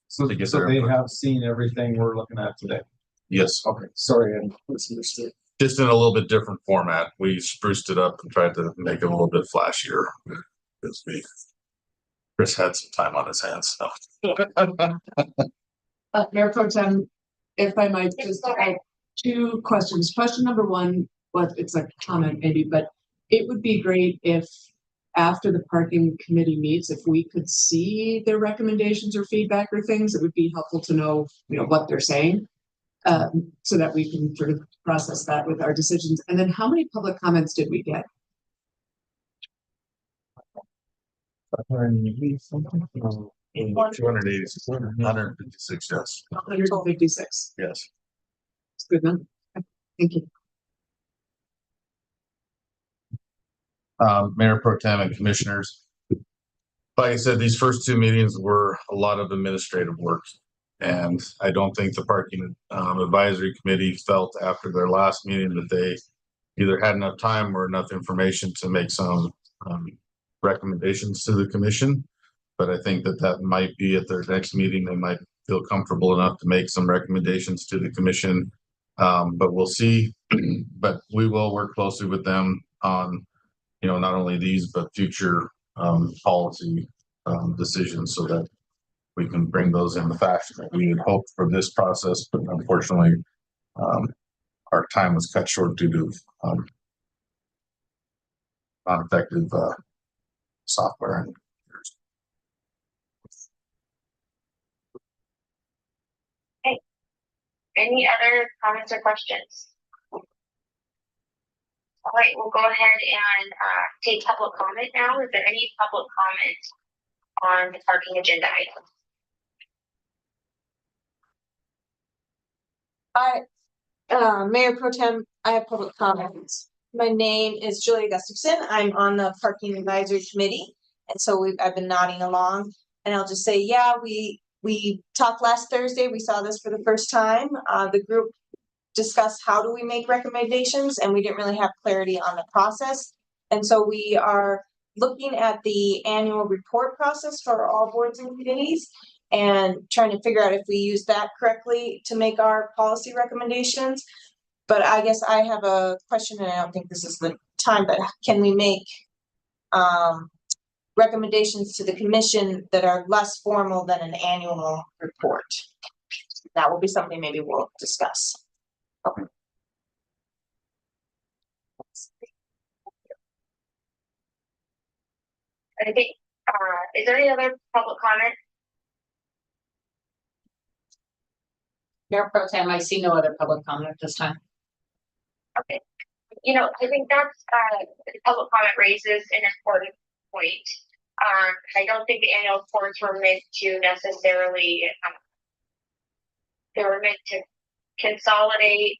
So they have seen everything we're looking at today. Yes. Okay. Sorry, I misunderstood. Just in a little bit different format. We spruced it up and tried to make it a little bit flashier. Chris had some time on his hands. So. Mayor Pro Tem, if I might just add 2 questions. Question number 1, it's a comment maybe, but it would be great if after the parking committee meets, if we could see their recommendations or feedback or things, it would be helpful to know, what they're saying, so that we can sort of process that with our decisions. And then how many public comments did we get? Two hundred eighty-six, 156, yes. 156. Yes. It's good then. Thank you. Mayor Pro Tem and Commissioners. Like I said, these first two meetings were a lot of administrative work. And I don't think the parking advisory committee felt after their last meeting that they either had enough time or enough information to make some recommendations to the commission. But I think that that might be at their next meeting. They might feel comfortable enough to make some recommendations to the commission. But we'll see. But we will work closely with them on, you know, not only these, but future policy decisions so that we can bring those in the fashion that we had hoped for this process. But unfortunately, our time was cut short due to non-effective software. And Any other comments or questions? All right, we'll go ahead and take public comment now. Is there any public comment on the parking agenda item? Mayor Pro Tem, I have public comments. My name is Julia Gustafson. I'm on the Parking Advisory Committee. And so I've been nodding along. And I'll just say, yeah, we talked last Thursday. We saw this for the first time. The group discussed how do we make recommendations, and we didn't really have clarity on the process. And so we are looking at the annual report process for all boards and committees and trying to figure out if we use that correctly to make our policy recommendations. But I guess I have a question, and I don't think this is the time, but can we make recommendations to the commission that are less formal than an annual report? That will be something maybe we'll discuss. Okay. I think, is there any other public comment? Mayor Pro Tem, I see no other public comment at this time. Okay. You know, I think that's, the public comment raises an important point. I don't think the annual reports were meant to necessarily, they were meant to consolidate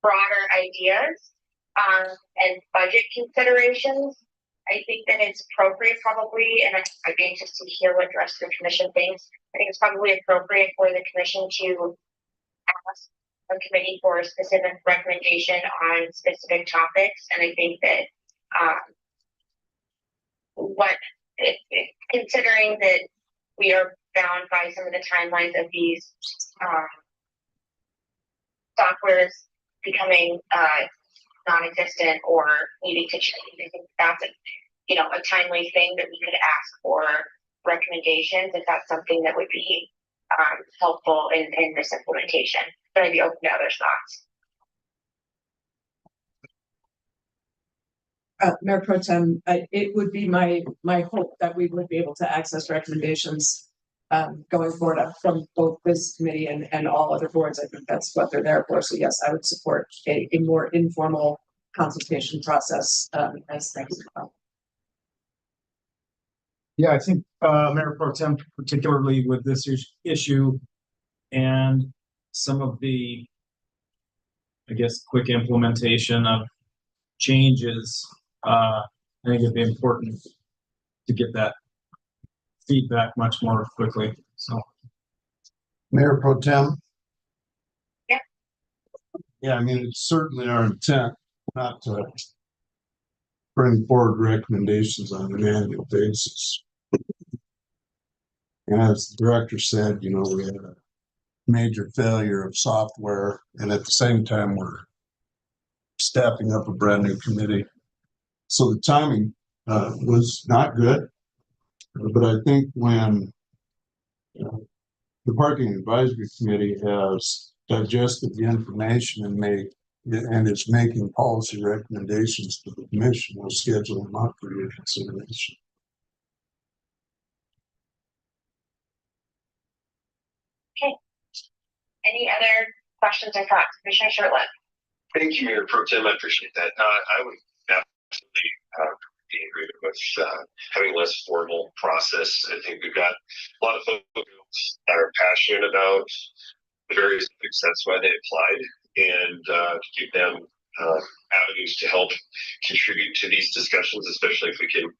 broader ideas and budget considerations. I think that it's appropriate probably, and I'd be anxious to hear what the rest of the commission thinks. I think it's probably appropriate for the commission to ask a committee for a specific recommendation on specific topics. And I think that considering that we are bound by some of the timelines of these softwares becoming non-existent or needing to change, I think that's a timely thing that we could ask for recommendations if that's something that would be helpful in this implementation. But I'd be open to others' thoughts. Mayor Pro Tem, it would be my hope that we would be able to access recommendations going forward from both this committee and all other boards. I think that's what they're there for. So yes, I would support a more informal consultation process as things come. Yeah, I think Mayor Pro Tem, particularly with this issue and some of the, I guess, quick implementation of changes, I think it'd be important to get that feedback much more quickly. So, Mayor Pro Tem. Yeah. Yeah, I mean, it's certainly our intent not to bring forward recommendations on an annual basis. And as the director said, you know, we had a major failure of software, and at the same time, we're staffing up a brand new committee. So the timing was not good. But I think when the Parking Advisory Committee has digested the information and is making policy recommendations to the commission, we'll schedule them up for your consideration. Okay. Any other questions or thoughts? Commissioner Sherlett? Thank you, Mayor Pro Tem. I appreciate that. I would absolutely be in agreement with having less formal process. I think we've got a lot of folks that are passionate about the various topics. That's why they applied, and to give them avenues to help contribute to these discussions, especially if we can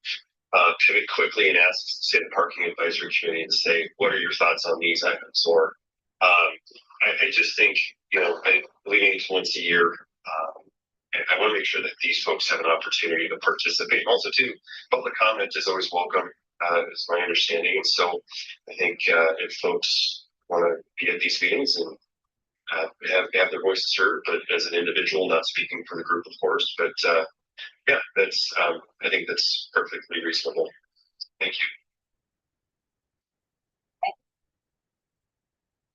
pivot quickly and ask, say, the parking advisory committee and say, what are your thoughts on these items? Or I just think, leading to once a year, I want to make sure that these folks have an opportunity to participate. Also, too, public comment is always welcome, is my understanding. And so I think if folks want to be at these meetings and have their voices heard, but as an individual, not speaking for the group, of course, but yeah, that's I think that's perfectly reasonable. Thank you.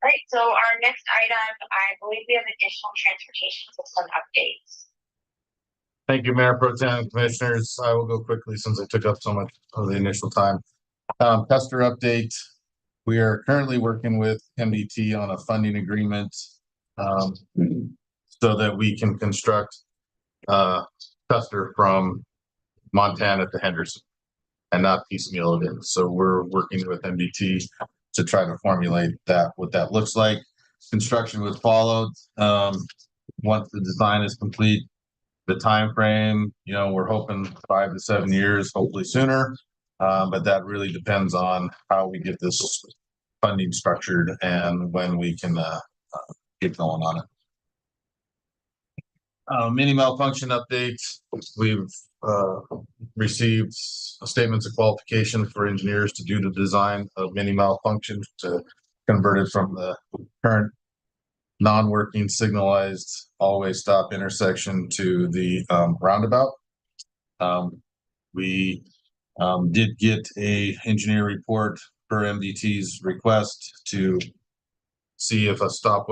All right, so our next item, I believe we have additional transportation system updates. Thank you, Mayor Pro Tem and Commissioners. I will go quickly since I took up so much of the initial time. Custer update. We are currently working with MDT on a funding agreement so that we can construct Custer from Montana to Henderson and not piecemeal it in. So we're working with MDT to try to formulate that, what that looks like. Construction was followed. Once the design is complete, the time frame, we're hoping 5 to 7 years, hopefully sooner. But that really depends on how we get this funding structured and when we can get going on it. Mini malfunction updates. We've received statements of qualification for engineers to do the design of mini malfunction to convert it from the current non-working signalized always stop intersection to the roundabout. We did get a engineer report per MDT's request to see if a stop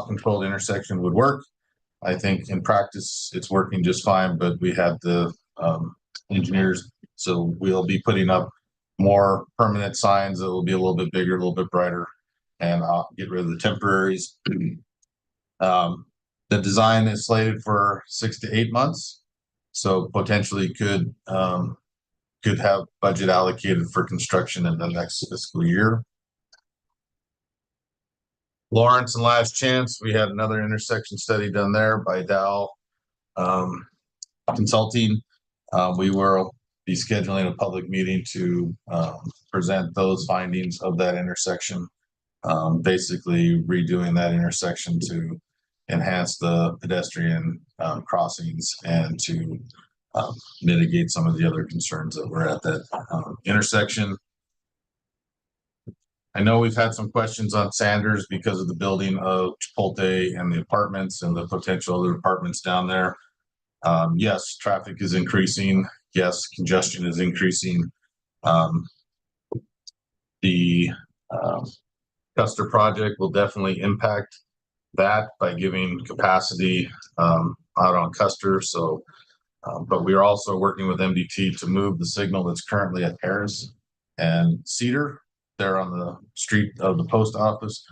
controlled intersection would work. I think in practice it's working just fine, but we had the engineers, so we'll be putting up more permanent signs that will be a little bit bigger, a little bit brighter, and I'll get rid of the temporaries. The design is slated for 6 to 8 months, so potentially could have budget allocated for construction in the next fiscal year. Lawrence and Last Chance, we had another intersection study done there by Dow Consulting. We will be scheduling a public meeting to present those findings of that intersection. Basically redoing that intersection to enhance the pedestrian crossings and to mitigate some of the other concerns that were at that intersection. I know we've had some questions on Sanders because of the building of Chipotle and the apartments and the potential other apartments down there. Yes, traffic is increasing. Yes, congestion is increasing. The Custer project will definitely impact that by giving capacity out on Custer. So, but we are also working with MDT to move the signal that's currently at Harris and Cedar there on the street of the post office,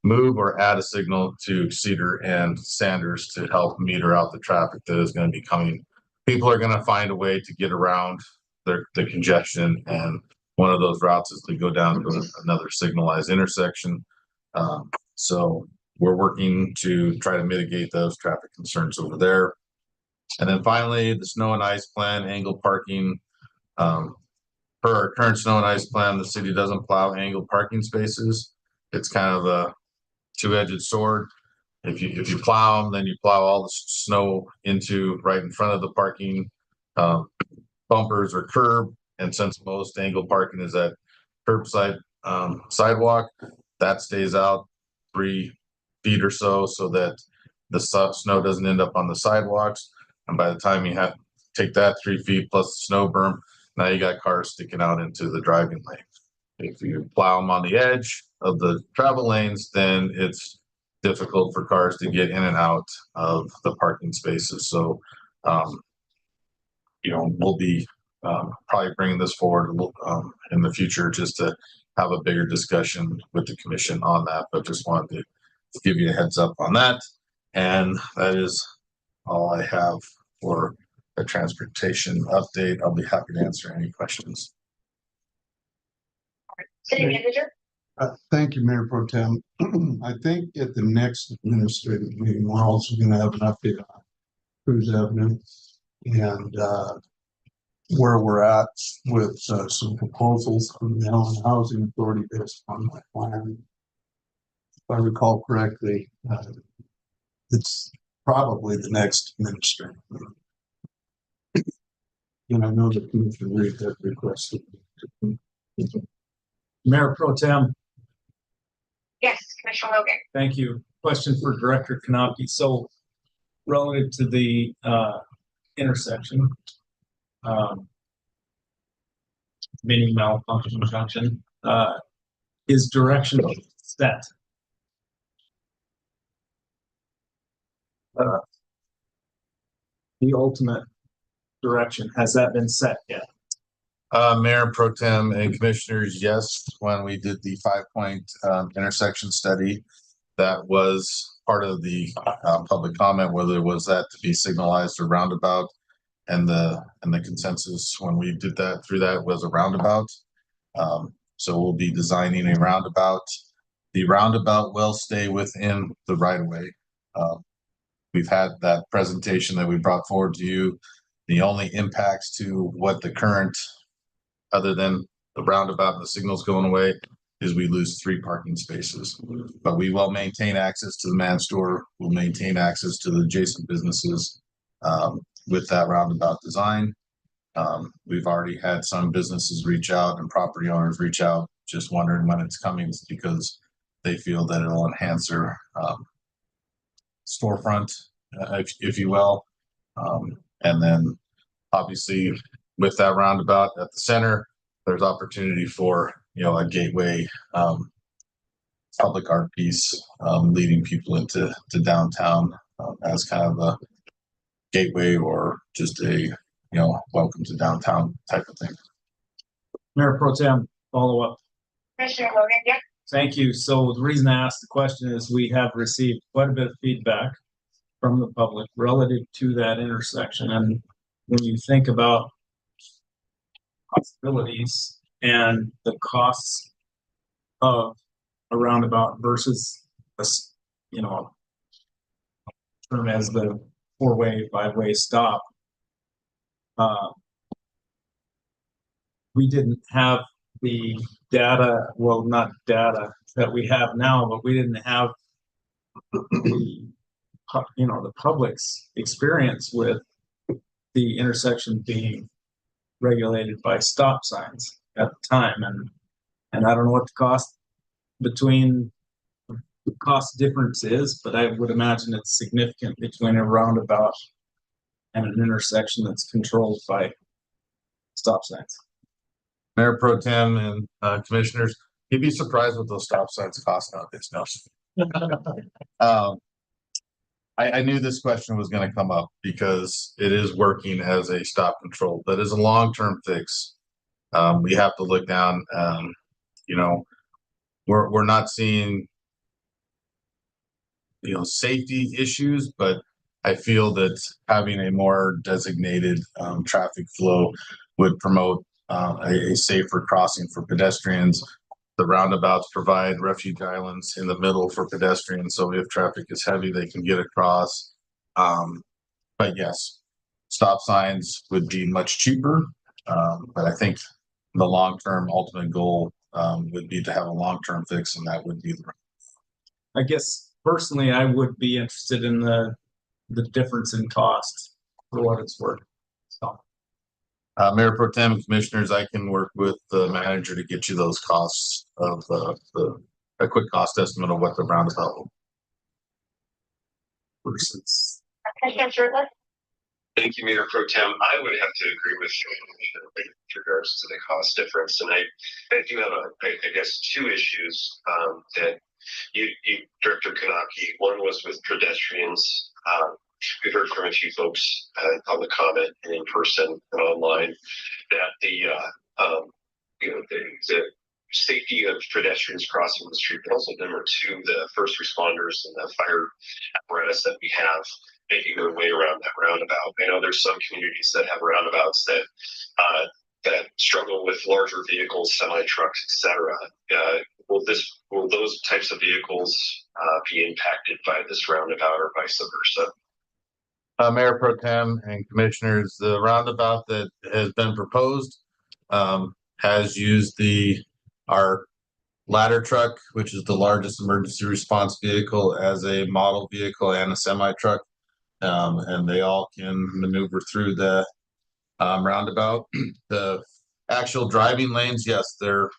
move or add a signal to Cedar and Sanders to help meter out the traffic that is going to be coming. People are going to find a way to get around the congestion, and one of those routes is to go down to another signalized intersection. So we're working to try to mitigate those traffic concerns over there. And then finally, the snow and ice plan, angled parking. Per our current snow and ice plan, the city doesn't plow angled parking spaces. It's kind of a two-edged sword. If you plow them, then you plow all the snow into right in front of the parking bumpers or curb. And since most angled parking is at curbside sidewalk, that stays out 3 feet or so that the snow doesn't end up on the sidewalks. And by the time you have to take that 3 feet plus the snow berm, now you got cars sticking out into the driving lane. If you plow them on the edge of the travel lanes, then it's difficult for cars to get in and out of the parking spaces. So, we'll be probably bringing this forward in the future just to have a bigger discussion with the commission on that. But just wanted to give you a heads up on that. And that is all I have for a transportation update. I'll be happy to answer any questions. City manager? Thank you, Mayor Pro Tem. I think at the next administrative meeting, we're also going to have an update on Cruz Avenue and where we're at with some proposals from the Allen Housing Authority based on my plan. If I recall correctly, it's probably the next administrative meeting. And I know the Commissioner Reed has requested. Mayor Pro Tem, Yes, Commissioner Logan. thank you. Question for Director Kanopki. So relative to the intersection, mini malfunction junction, is direction set? The ultimate direction, has that been set yet? Mayor Pro Tem and Commissioners, yes, when we did the 5-point intersection study, that was part of the public comment, whether it was that to be signalized or roundabout. And the consensus when we did that through that was a roundabout. So we'll be designing a roundabout. The roundabout will stay within the right of way. We've had that presentation that we brought forward to you. The only impacts to what the current, other than the roundabout and the signals going away, is we lose 3 parking spaces. But we will maintain access to the man store. We'll maintain access to the adjacent businesses with that roundabout design. We've already had some businesses reach out and property owners reach out, just wondering when it's coming because they feel that it'll enhance their storefront, if you will. And then obviously with that roundabout at the center, there's opportunity for, a gateway public art piece leading people into downtown as kind of a gateway or just a, welcome to downtown type of thing. Mayor Pro Tem, follow up. Commissioner Logan, yeah. Thank you. So the reason I asked the question is we have received quite a bit of feedback from the public relative to that intersection. And when you think about possibilities and the costs of a roundabout versus a, term as the 4-way, 5-way stop, we didn't have the data, well, not data that we have now, but we didn't have the public's experience with the intersection being regulated by stop signs at the time. And I don't know what the cost difference is, but I would imagine it's significant between a roundabout and an intersection that's controlled by stop signs. Mayor Pro Tem and Commissioners, you'd be surprised what those stop signs cost nowadays. No. I knew this question was going to come up because it is working as a stop control, but as a long-term fix, we have to look down. We're not seeing safety issues, but I feel that having a more designated traffic flow would promote a safer crossing for pedestrians. The roundabouts provide refuge islands in the middle for pedestrians, so if traffic is heavy, they can get across. But yes, stop signs would be much cheaper, but I think the long-term ultimate goal would be to have a long-term fix, and that would be the. I guess personally, I would be interested in the difference in cost for what it's worth. So. Mayor Pro Tem and Commissioners, I can work with the manager to get you those costs of a quick cost estimate of what the roundabout will. Versus. Thank you, Mayor Pro Tem. I would have to agree with you with regards to the cost difference, and I do have I guess 2 issues that you Director Kanopki. One was with pedestrians. We've heard from a few folks on the comment and in person and online that the safety of pedestrians crossing the street, but also number 2, the first responders and the fire apparatus that we have making their way around that roundabout. I know there's some communities that have roundabouts that struggle with larger vehicles, semi trucks, etc. Will those types of vehicles be impacted by this roundabout or vice versa? Mayor Pro Tem and Commissioners, the roundabout that has been proposed has used our ladder truck, which is the largest emergency response vehicle, as a model vehicle and a semi truck, and they all can maneuver through the roundabout. The actual driving lanes, yes, they're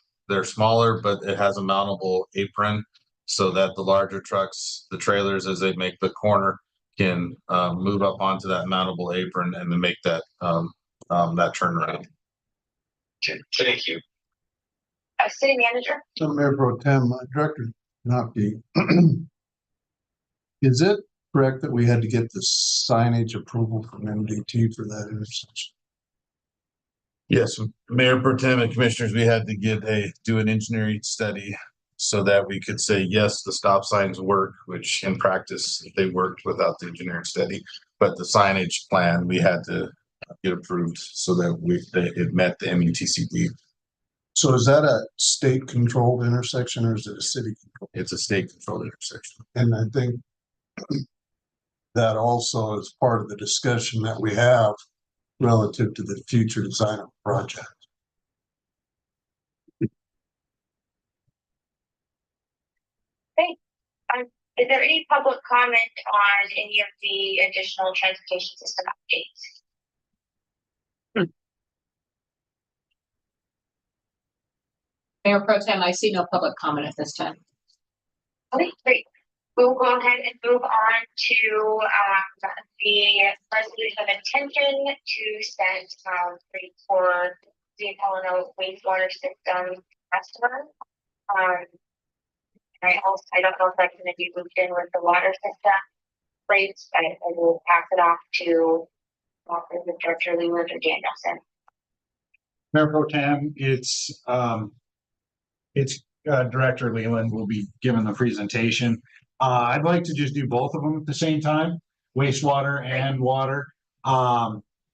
smaller, but it has a mountable apron so that the larger trucks, the trailers, as they make the corner, can move up onto that mountable apron and then make that turnaround. Okay, thank you. City Manager? So Mayor Pro Tem, Director Knopke, is it correct that we had to get the signage approval from MDT for that intersection? Yes, Mayor Pro Tem and Commissioners, we had to do an engineering study so that we could say, yes, the stop signs work, which in practice, they worked without the engineering study. But the signage plan, we had to get approved so that it met the METCD. So is that a state controlled intersection or is it a city controlled? It's a state controlled intersection. And I think that also is part of the discussion that we have relative to the future design of the project. Is there any public comment on any of the additional transportation system updates? Mayor Pro Tem, I see no public comment at this time. Okay, great. We'll go ahead and move on to the resolution of intention to set rates for the Helena wastewater system customer. I don't know if that's going to be looped in with the water system rates, but I will pass it off to the Director Leland or Danielson. Mayor Pro Tem, it's Director Leland will be giving the presentation. I'd like to just do both of them at the same time, wastewater and water.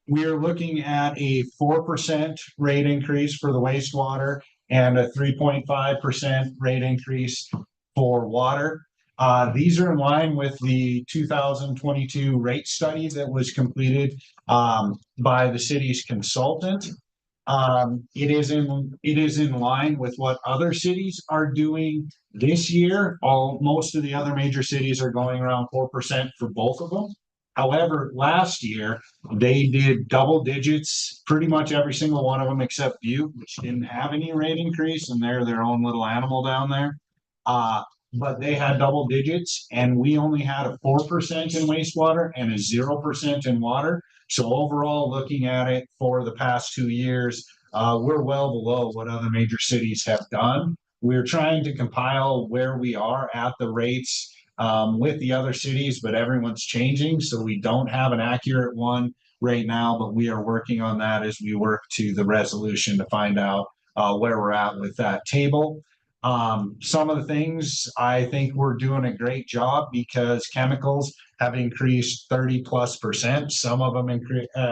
We are looking at a 4% rate increase for the wastewater and a 3.5% rate increase for water. These are in line with the 2022 rate study that was completed by the city's consultant. It is in line with what other cities are doing this year. Most of the other major cities are going around 4% for both of them. However, last year they did double digits, pretty much every single one of them except Butte, which didn't have any rate increase, and they're their own little animal down there. But they had double digits, and we only had a 4% in wastewater and a 0% in water. So overall, looking at it for the past 2 years, we're well below what other major cities have done. We're trying to compile where we are at the rates with the other cities, but everyone's changing. So we don't have an accurate one right now, but we are working on that as we work to the resolution to find out where we're at with that table. Some of the things I think we're doing a great job because chemicals have increased 30+%. Some of them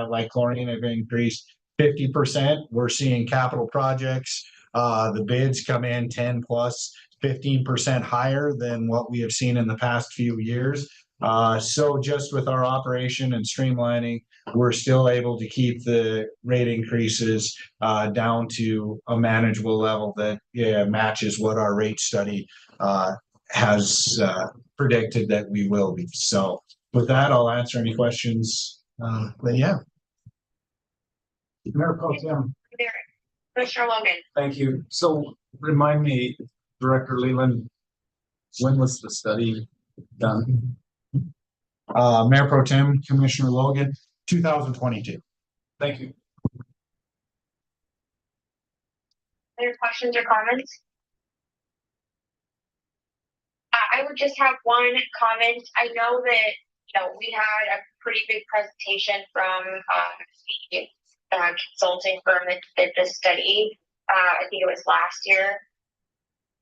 like chlorine have increased 50%. We're seeing capital projects, the bids come in 10+, 15% higher than what we have seen in the past few years. So just with our operation and streamlining, we're still able to keep the rate increases down to a manageable level that matches what our rate study has predicted that we will be. So with that, I'll answer any questions that you have. Mayor Pro Tem. Commissioner Logan. Thank you. So remind me, Director Leland, when was the study done? Mayor Pro Tem, Commissioner Logan, 2022. Thank you. Any questions or comments? I would just have one comment. I know that we had a pretty big presentation from the consulting firm that did this study. I think it was last year.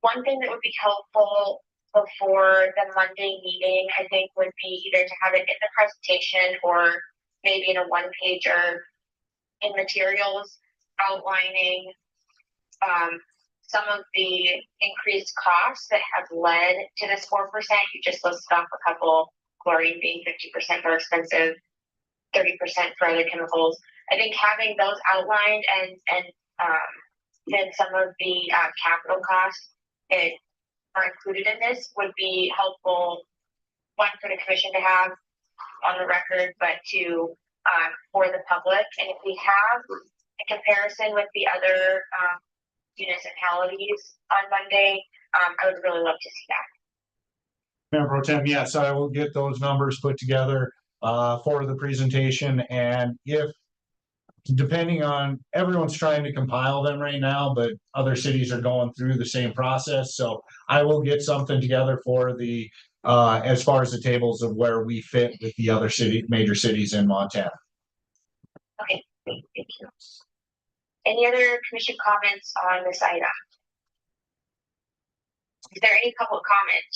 One thing that would be helpful before the Monday meeting, I think would be either to have it in the presentation or maybe in a one pager in materials outlining some of the increased costs that have led to this 4%. You just listed off a couple, chlorine being 50% more expensive, 30% for other chemicals. I think having those outlined and then some of the capital costs that are included in this would be helpful, one, for the commission to have on the record, but two, for the public. And if we have a comparison with the other municipalities on Monday, I would really love to see that. Mayor Pro Tem, yes, I will get those numbers put together for the presentation, and if, depending on, everyone's trying to compile them right now, but other cities are going through the same process, so I will get something together for the as far as the tables of where we fit with the other major cities in Montana. Okay, great, thank you. Any other commission comments on this item? Is there any public comment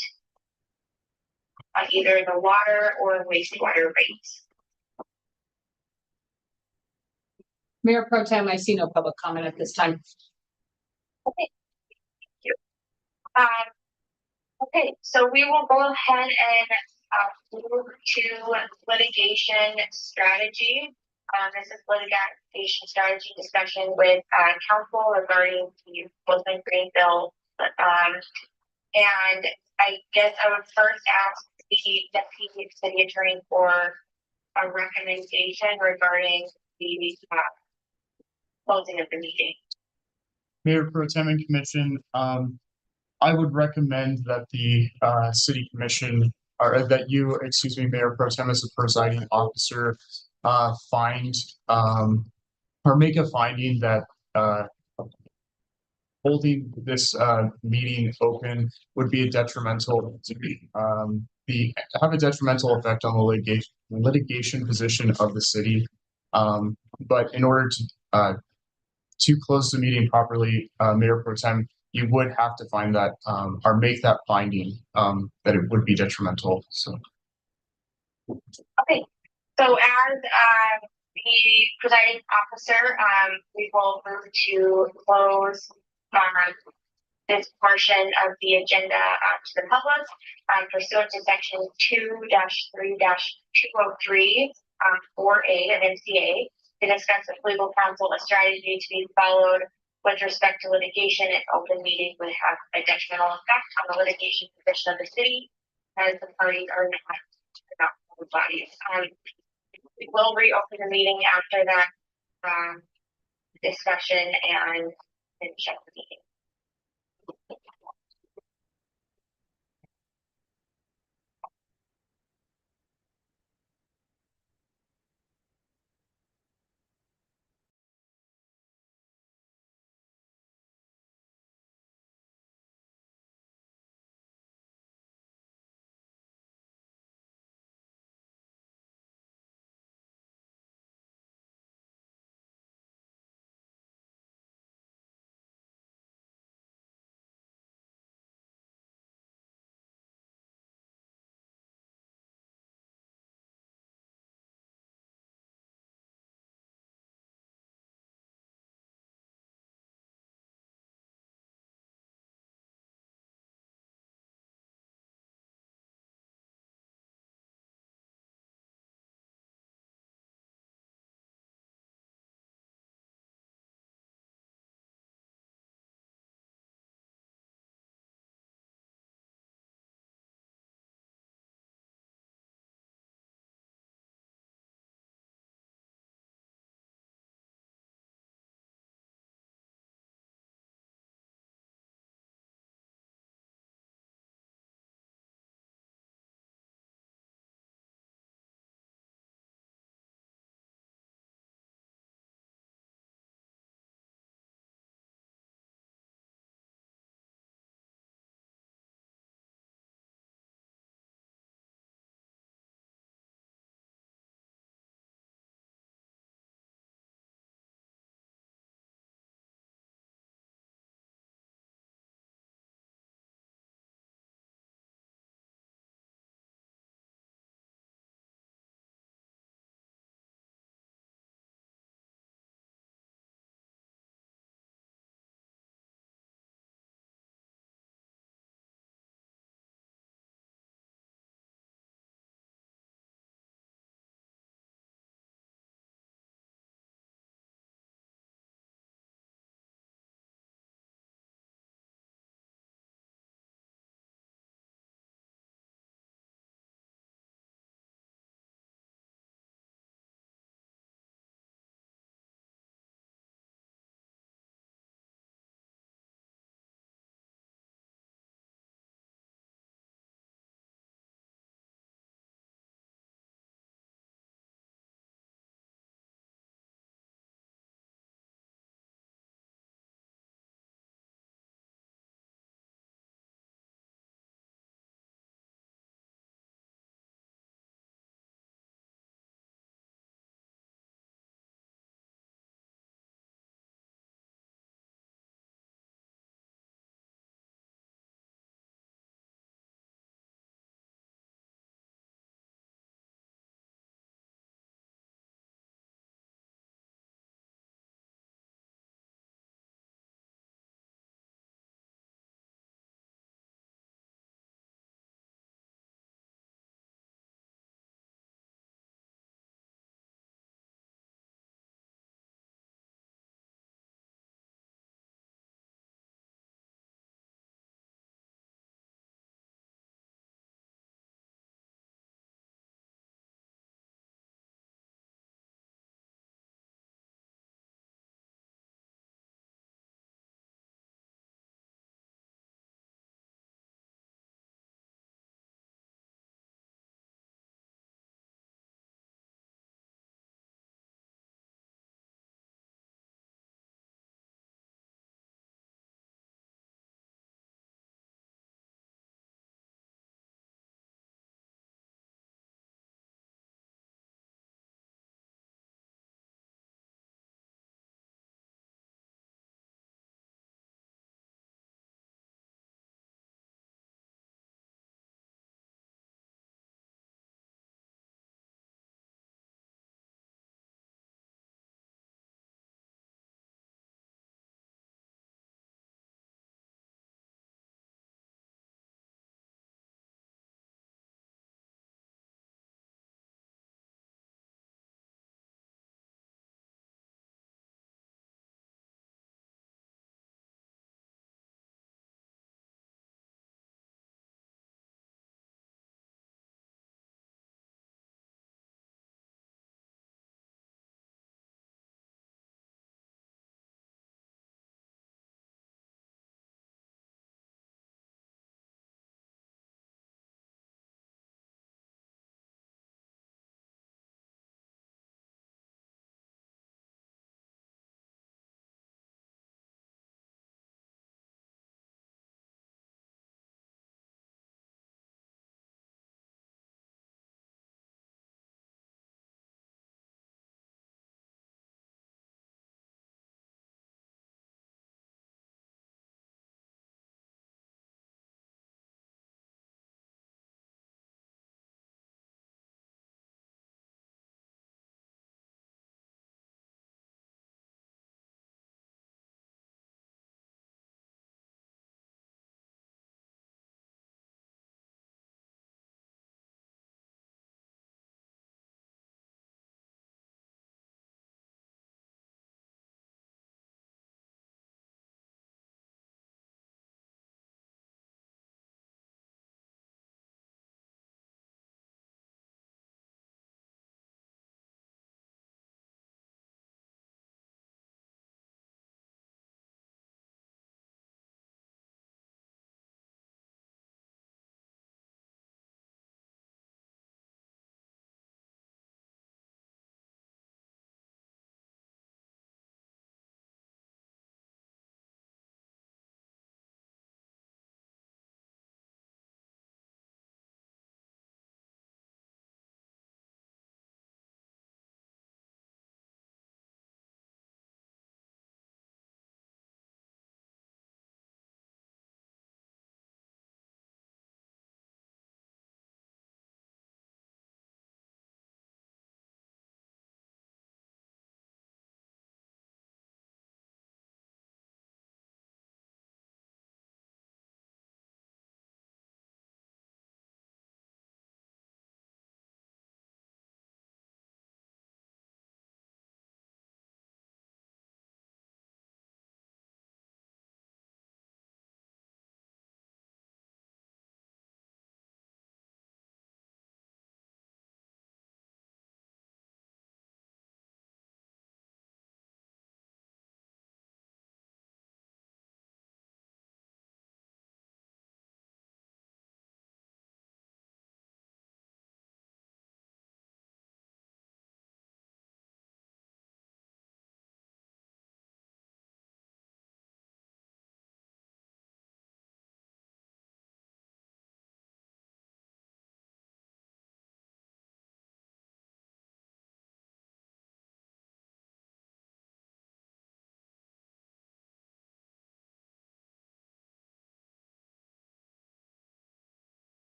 on either the water or wastewater rates? Mayor Pro Tem, I see no public comment at this time. Okay, thank you. Okay, so we will go ahead and move to litigation strategy. This is litigation strategy discussion with counsel regarding the Bozeman Green bill. And I guess I would first ask the deputy city attorney for a recommendation regarding the closing of the meeting. Mayor Pro Tem and Commission, I would recommend that the city commission, or that you, excuse me, Mayor Pro Tem as the presiding officer, find or make a finding that holding this meeting open would be a detrimental have a detrimental effect on the litigation position of the city. But in order to close the meeting properly, Mayor Pro Tem, you would have to find that or make that finding that it would be detrimental. So okay, so as the presiding officer, we will move to close this portion of the agenda to the public pursuant to section 2-3-203 4A of MCA to discuss with legal counsel a strategy to be followed with respect to litigation. An open meeting would have a detrimental effect on the litigation position of the city, as the parties are not public bodies. We will reopen the meeting after that discussion and finish up the meeting.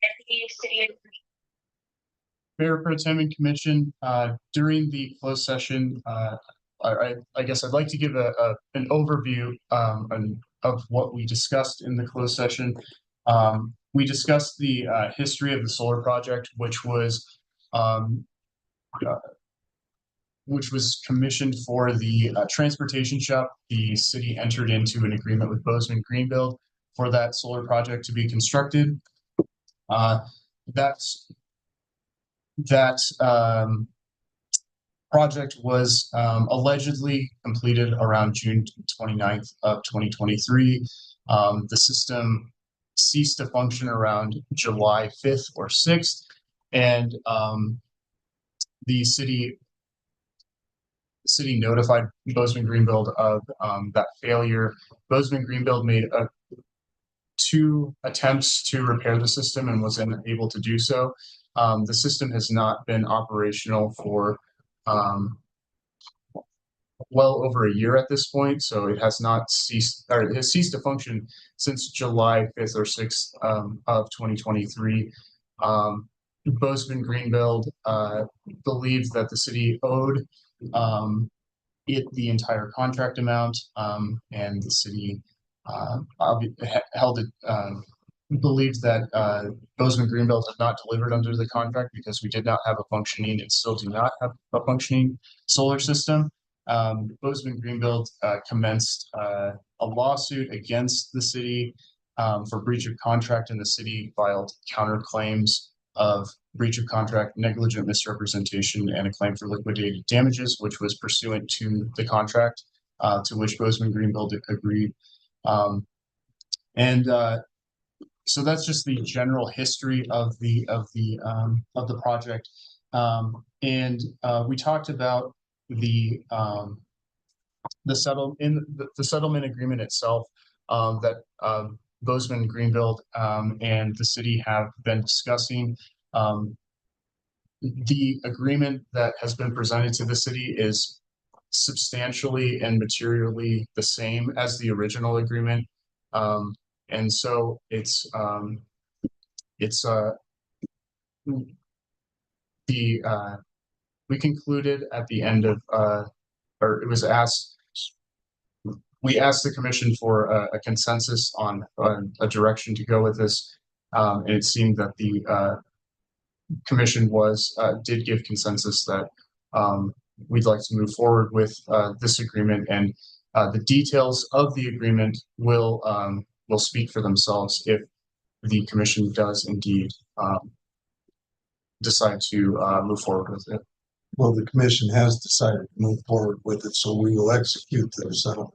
Deputy City Attorney. Mayor Pro Tem and Commission, during the closed session, I guess I'd like to give an overview of what we discussed in the closed session. We discussed the history of the solar project, which was commissioned for the transportation shop. The city entered into an agreement with Bozeman Greenbuild for that solar project to be constructed. That project was allegedly completed around June 29th of 2023. The system ceased to function around July 5th or 6th, and the city notified Bozeman Greenbuild of that failure. Bozeman Greenbuild made two attempts to repair the system and was unable to do so. The system has not been operational for well over a year at this point, so it has not ceased, or it has ceased to function since July 5th or 6th of 2023. Bozeman Greenbuild believed that the city owed it the entire contract amount, and the city believed that Bozeman Greenbuild had not delivered under the contract because we did not have a functioning and still do not have a functioning solar system. Bozeman Greenbuild commenced a lawsuit against the city for breach of contract, and the city filed counterclaims of breach of contract, negligent misrepresentation, and a claim for liquidated damages, which was pursuant to the contract to which Bozeman Greenbuild agreed. So that's just the general history of the project. We talked about the settlement agreement itself that Bozeman Greenbuild and the city have been discussing. The agreement that has been presented to the city is substantially and materially the same as the original agreement. And so we concluded at the end of, or it was asked, we asked the commission for a consensus on a direction to go with this. And it seemed that the commission did give consensus that we'd like to move forward with this agreement, and the details of the agreement will speak for themselves if the commission does indeed decide to move forward with it. Well, the commission has decided to move forward with it, so we will execute the settlement.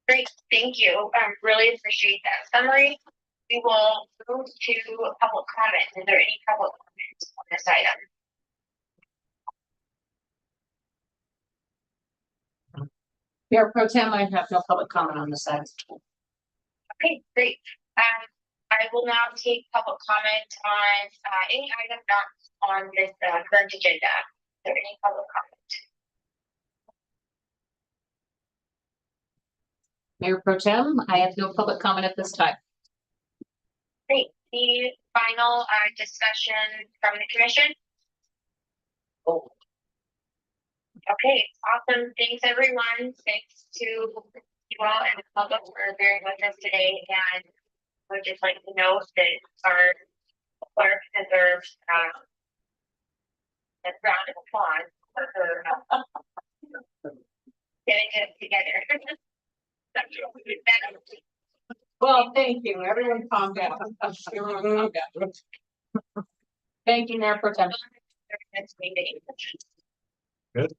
Great, thank you. Really appreciate that summary. We will move to public comment. Is there any public comments on this item? Mayor Pro Tem, I have no public comment on this item. Okay, great. I will now take public comment on any item not on this current agenda. Is there any public comment? Mayor Pro Tem, I have no public comment at this time. Great. The final discussion from the commission. Oh. Okay, awesome. Thanks, everyone. Thanks to you all and the public for bearing with us today. And I would just like to note that our clerk deserves a round of applause for her getting it together. Well, thank you. Everyone calm down. Thank you, Mayor Pro Tem. Next meeting. Good.